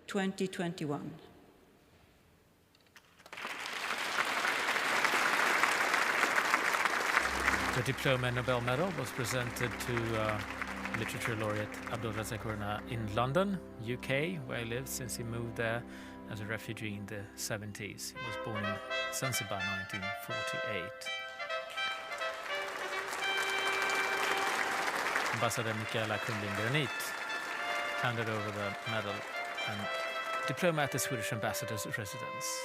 2021. The Diploma and Nobel Medal was presented to Literature Laureate Abdul Razak Gurna in London, UK, where he lived since he moved there as a refugee in the 70s. He was born in Zanzibar in 1948. Ambassador Michaela Kundling-Granit handed over the medal and diploma at the Swedish ambassador's residence.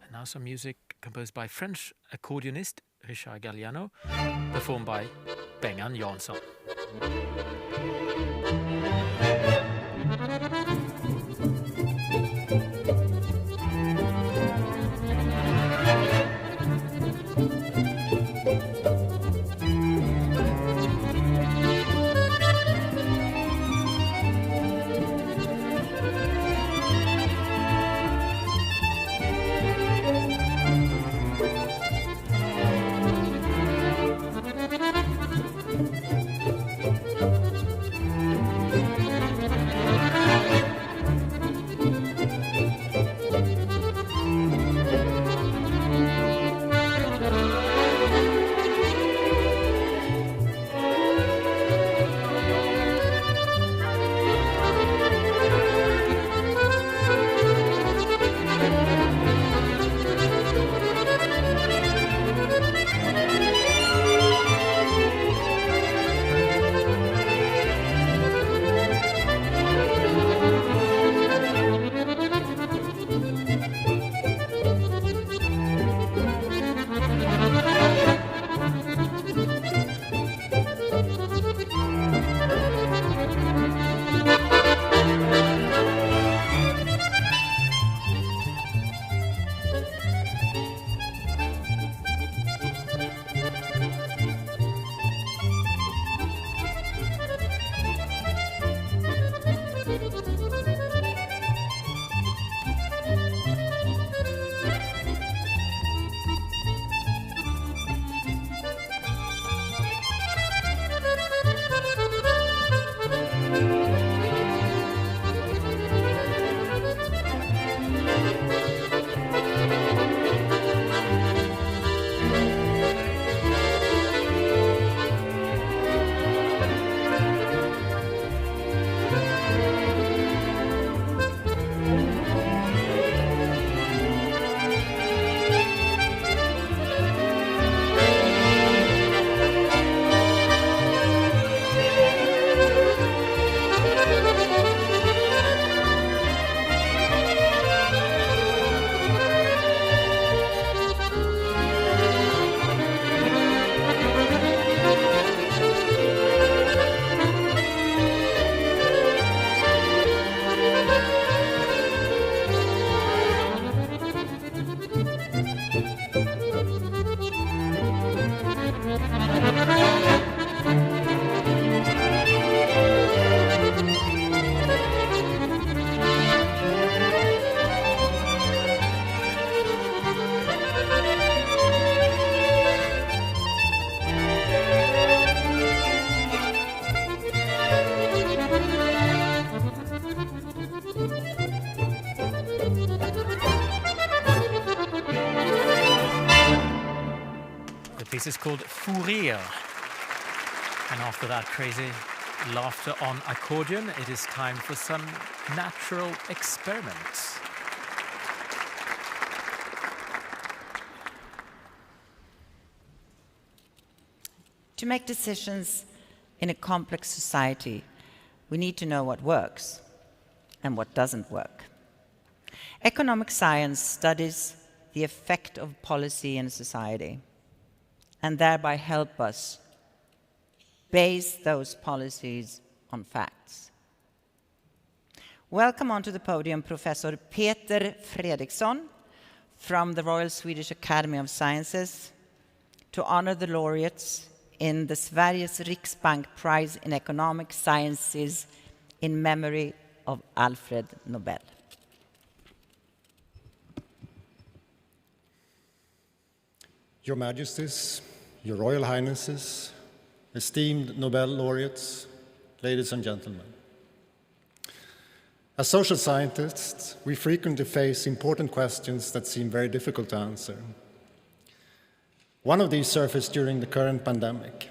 And now some music composed by French accordionist Richard Galliano, performed by Bengan Jansson. piece is called Fou Rire. And after that crazy laughter on accordion, it is time for some natural experiments. To make decisions in a complex society, we need to know what works and what doesn't work. Economic science studies the effect of policy in society and thereby help us base those policies on facts. Welcome onto the podium Professor Peter Fredriksson from the Royal Swedish Academy of Sciences to honor the laureates in the Sveriges Riksbank Prize in Economic Sciences in memory of Alfred Nobel. Your Majesties, Your Royal Highnesses, esteemed Nobel laureates, ladies and gentlemen. As social scientists, we frequently face important questions that seem very difficult to answer. One of these surfaced during the current pandemic.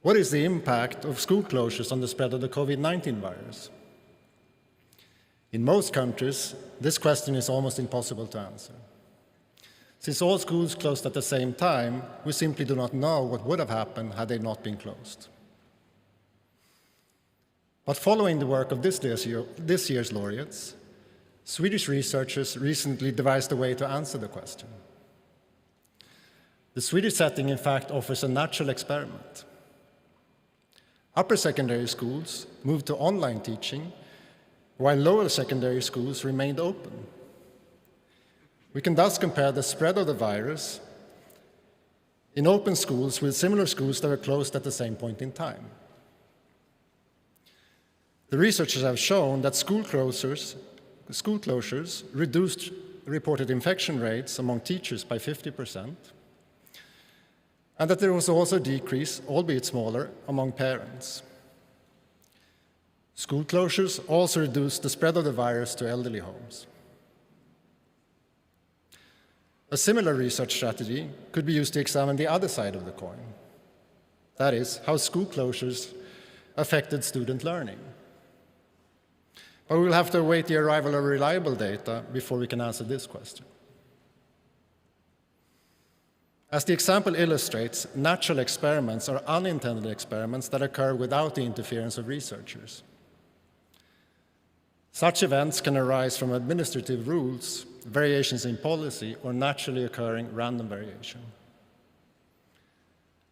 What is the impact of school closures on the spread of the COVID-19 virus? In most countries, this question is almost impossible to answer. Since all schools closed at the same time, we simply do not know what would have happened had they not been closed. But following the work of this year's laureates, Swedish researchers recently devised a way to answer the question. The Swedish setting, in fact, offers a natural experiment. Upper secondary schools moved to online teaching, while lower secondary schools remained open. We can thus compare the spread of the virus in open schools with similar schools that were closed at the same point in time. The researchers have shown that school closures reduced reported infection rates among teachers by 50%, and that there was also a decrease, albeit smaller, among parents. School closures also reduced the spread of the virus to elderly homes. A similar research strategy could be used to examine the other side of the coin. That is, how school closures affected student learning. But we will have to await the arrival of reliable data before we can answer this question. As the example illustrates, natural experiments are unintended experiments that occur without the interference of researchers. Such events can arise from administrative rules, variations in policy, or naturally occurring random variation.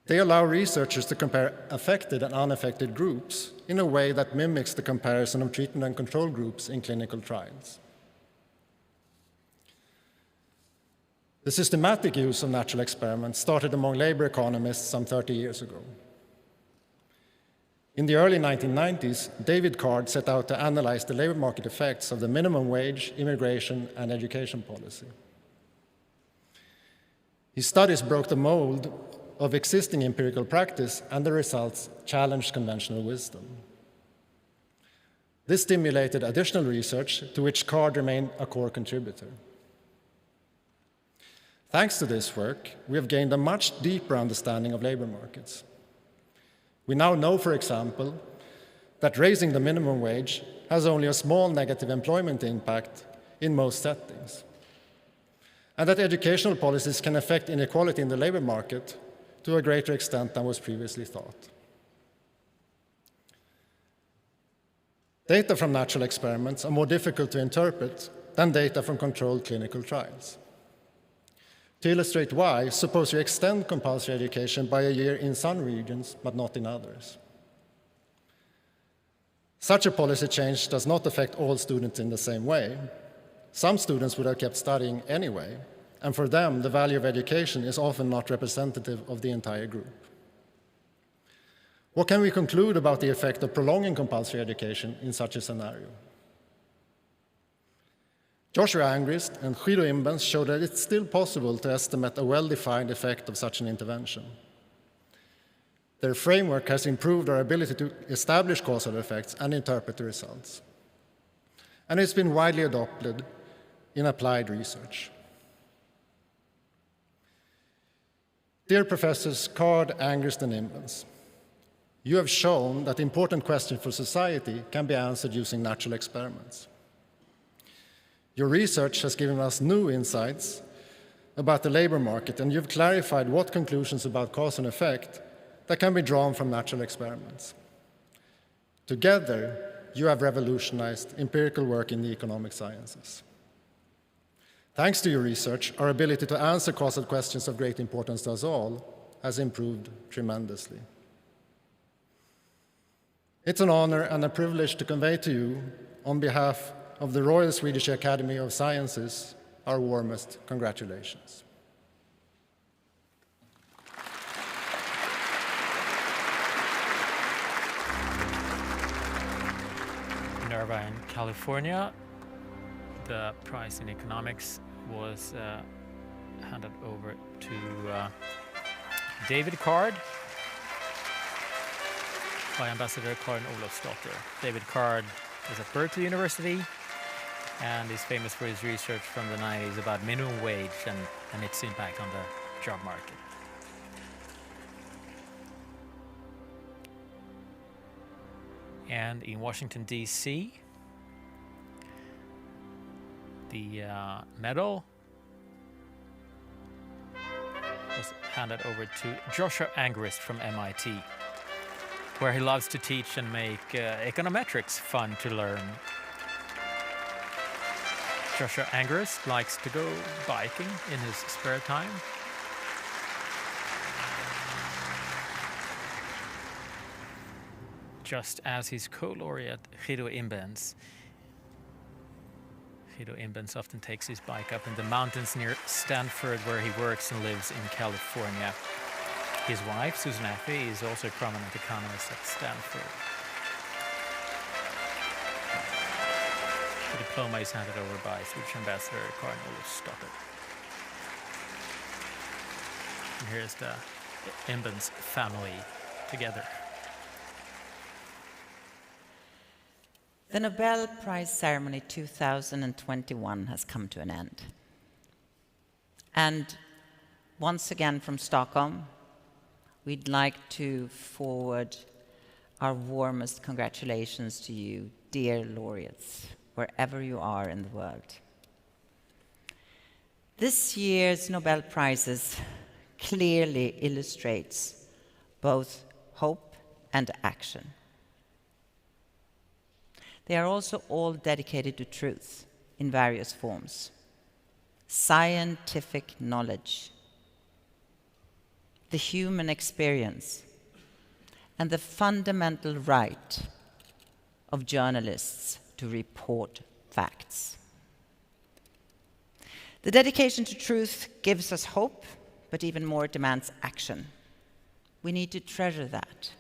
They allow researchers to compare affected and unaffected groups in a way that mimics the comparison of treatment and control groups in clinical trials. The systematic use of natural experiments started among labor economists some 30 years ago. In the early 1990s, David Card set out to analyze the labor market effects of the minimum wage, immigration, and education policy. His studies broke the mold of existing empirical practice, and the results challenged conventional wisdom. This stimulated additional research, to which Card remained a core contributor. Thanks to this work, we have gained a much deeper understanding of labor markets. We now know, for example, that raising the minimum wage has only a small negative employment impact in most settings, and that educational policies can affect inequality in the labor market to a greater extent than was previously thought. Data from natural experiments are more difficult to interpret than data from controlled clinical trials. To illustrate why, suppose you extend compulsory education by a year in some regions, but not in others. Such a policy change does not affect all students in the same way. Some students would have kept studying anyway, and for them, the value of education is often not representative of the entire group. What can we conclude about the effect of prolonging compulsory education in such a scenario? Joshua Angrist and Guido Imbens showed that it's still possible to estimate a well-defined effect of such an intervention. Their framework has improved our ability to establish causal effects and interpret the results. And it's been widely adopted in applied research. Dear Professors Card, Angrist, and Imbens, you have shown that important questions for society can be answered using natural experiments. Your research has given us new insights about the labor market, and you've clarified what conclusions about cause and effect that can be drawn from natural experiments. Together, you have revolutionized empirical work in the economic sciences. Thanks to your research, our ability to answer causal questions of great importance to us all has improved tremendously. It's an honor and a privilege to convey to you, on behalf of the Royal Swedish Academy of Sciences, our warmest congratulations. In Irvine, California, the prize in economics was handed over to David Card by Ambassador Karin Olofsdotter. David Card is at Berkeley University and is famous for his research from the 90s about minimum wage and its impact on the job market. And in Washington, D.C., the medal was handed over to Joshua Angrist from MIT, where he loves to teach and make econometrics fun to learn. Joshua Angrist likes to go biking in his spare time. Just as his co-laureate Guido Imbens. Guido Imbens often takes his bike up in the mountains near Stanford, where he works and lives in California. His wife, Susan Affey, is also a prominent economist at Stanford. The diploma is handed over by Swedish Ambassador Karin Olofsdotter. And here's the Imbens family together. The Nobel Prize ceremony 2021 has come to an end. And once again from Stockholm, we'd like to forward our warmest congratulations to you, dear laureates, wherever you are in the world. This year's Nobel Prizes clearly illustrates both hope and action. They are also all dedicated to truth in various forms, scientific knowledge, the human experience, and the fundamental right of journalists to report facts. The dedication to truth gives us hope, but even more demands action. We need to treasure that,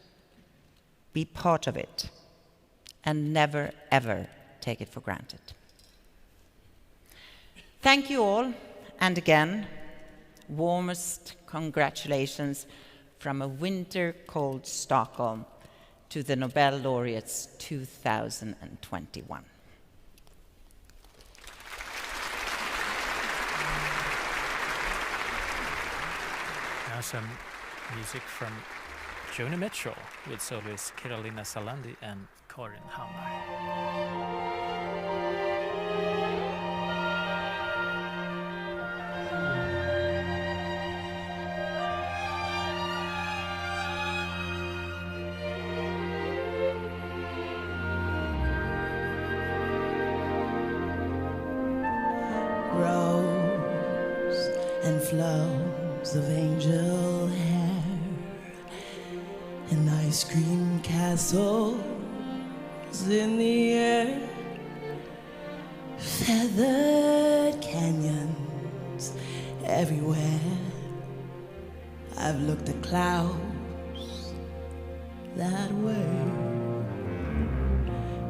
be part of it, and never, ever take it for granted. Thank you all, and again, warmest congratulations from a winter-cold Stockholm to the Nobel Laureates 2021. Now some music from Joni Mitchell with soloists Carolina Salandi and Karin Hammar. Rose and flows of angel hair and ice cream castles in the air, feathered canyons everywhere. I've looked at clouds that way,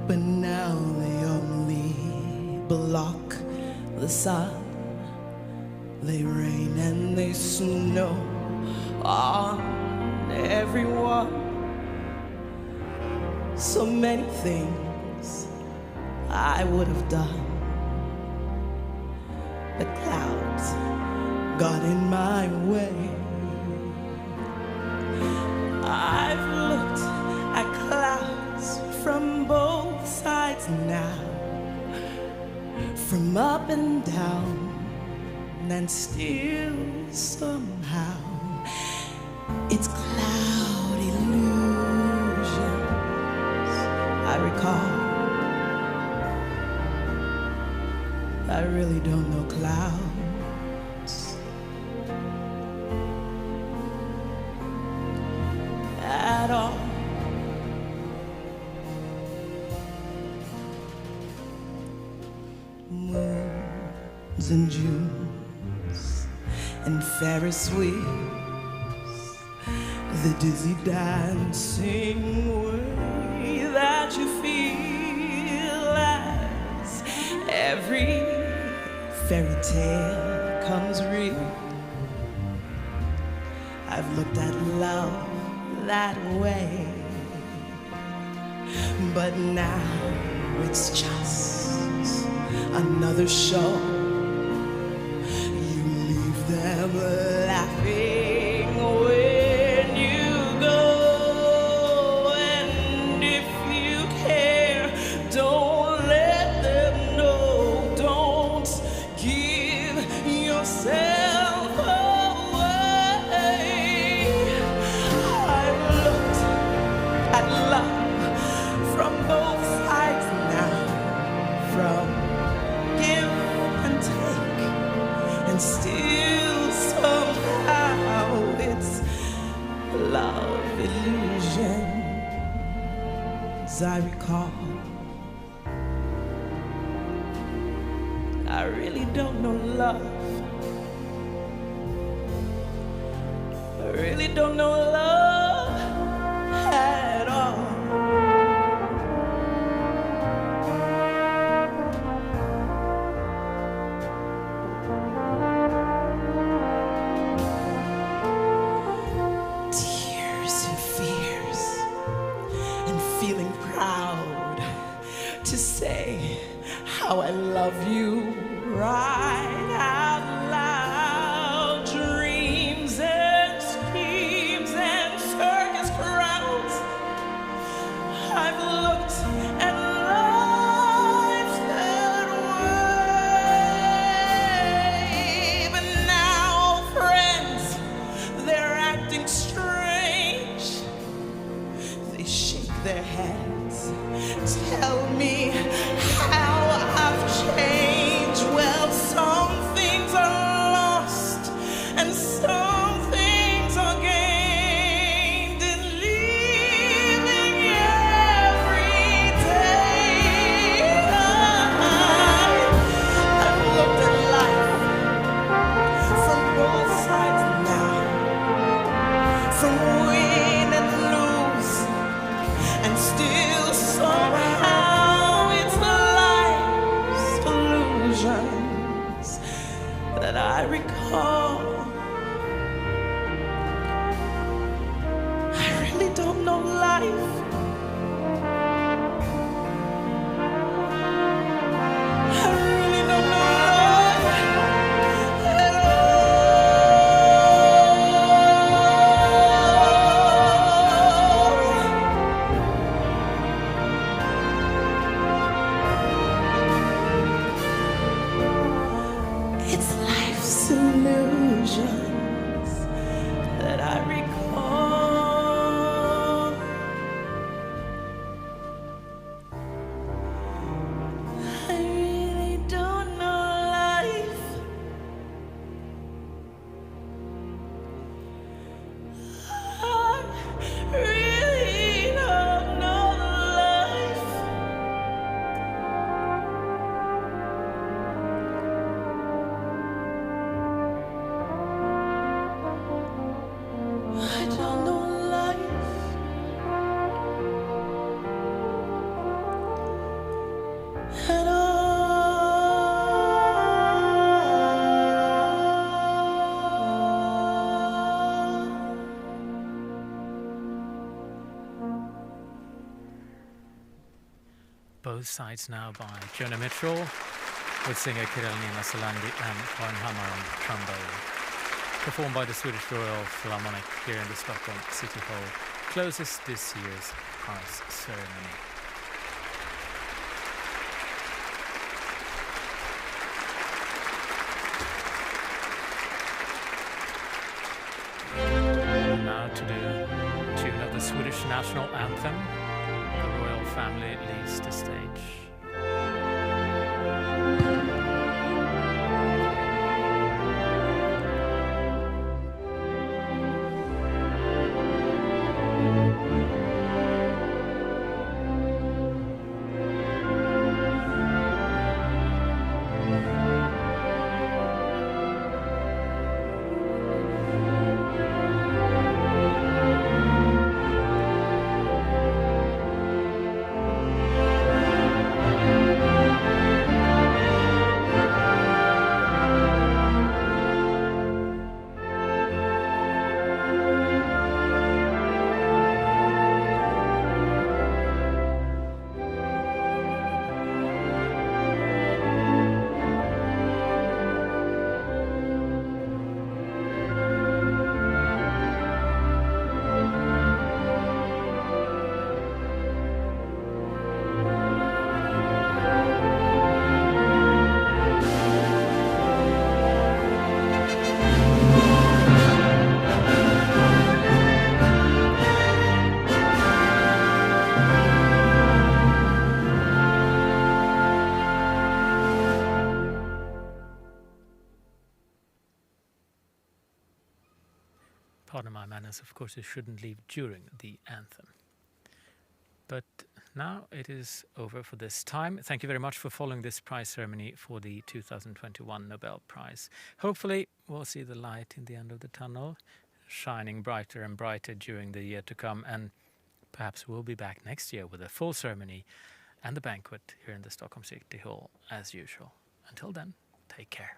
but now they only block the sun. They rain and they snow on everyone. So many things I would have done, but clouds got in my way. I've looked at clouds from both sides now, from up and down, and still somehow it's cloud illusions I recall. I really don't know clouds at all. Moons and Junes and Ferris wheels, the dizzy dancing way that you feel as every fairy tale comes real. I've looked at love that way, but now it's just another show. You leave them laughing when you go, and if you care, don't let them know. Don't give yourself away. I've looked at love from both sides now, from give and take, and still somehow it's love illusions I recall. I really don't know love. I really don't know love at all. Tears and fears and feeling proud to say how I love you right out loud. Dreams and schemes and circus crowds. I've looked at life that way, but now friends, they're acting strange. They shake their heads, tell me how I've changed. Well, some things are lost and some things are gained in living every day. I've looked at life from both sides now, from win and lose, and still somehow it's life's illusions that I recall. I really don't know life. I really don't know life at all. It's life's illusions that I recall. I really don't know life. I really don't know life. I don't know life at all. Both Sides Now by Joni Mitchell, with singer Nina Solandi and Karin Hammar on trombone. Performed by the Swedish Royal Philharmonic here in the Stockholm City Hall closes this year's prize ceremony. Now to the tune of the Swedish national anthem, the royal family leaves the stage. Pardon my manners, of course, you shouldn't leave during the anthem. But now it is over for this time. Thank you very much for following this prize ceremony for the 2021 Nobel Prize. Hopefully we'll see the light in the end of the tunnel, shining brighter and brighter during the year to come, and perhaps we'll be back next year with a full ceremony and the banquet here in the Stockholm City Hall as usual. Until then, take care.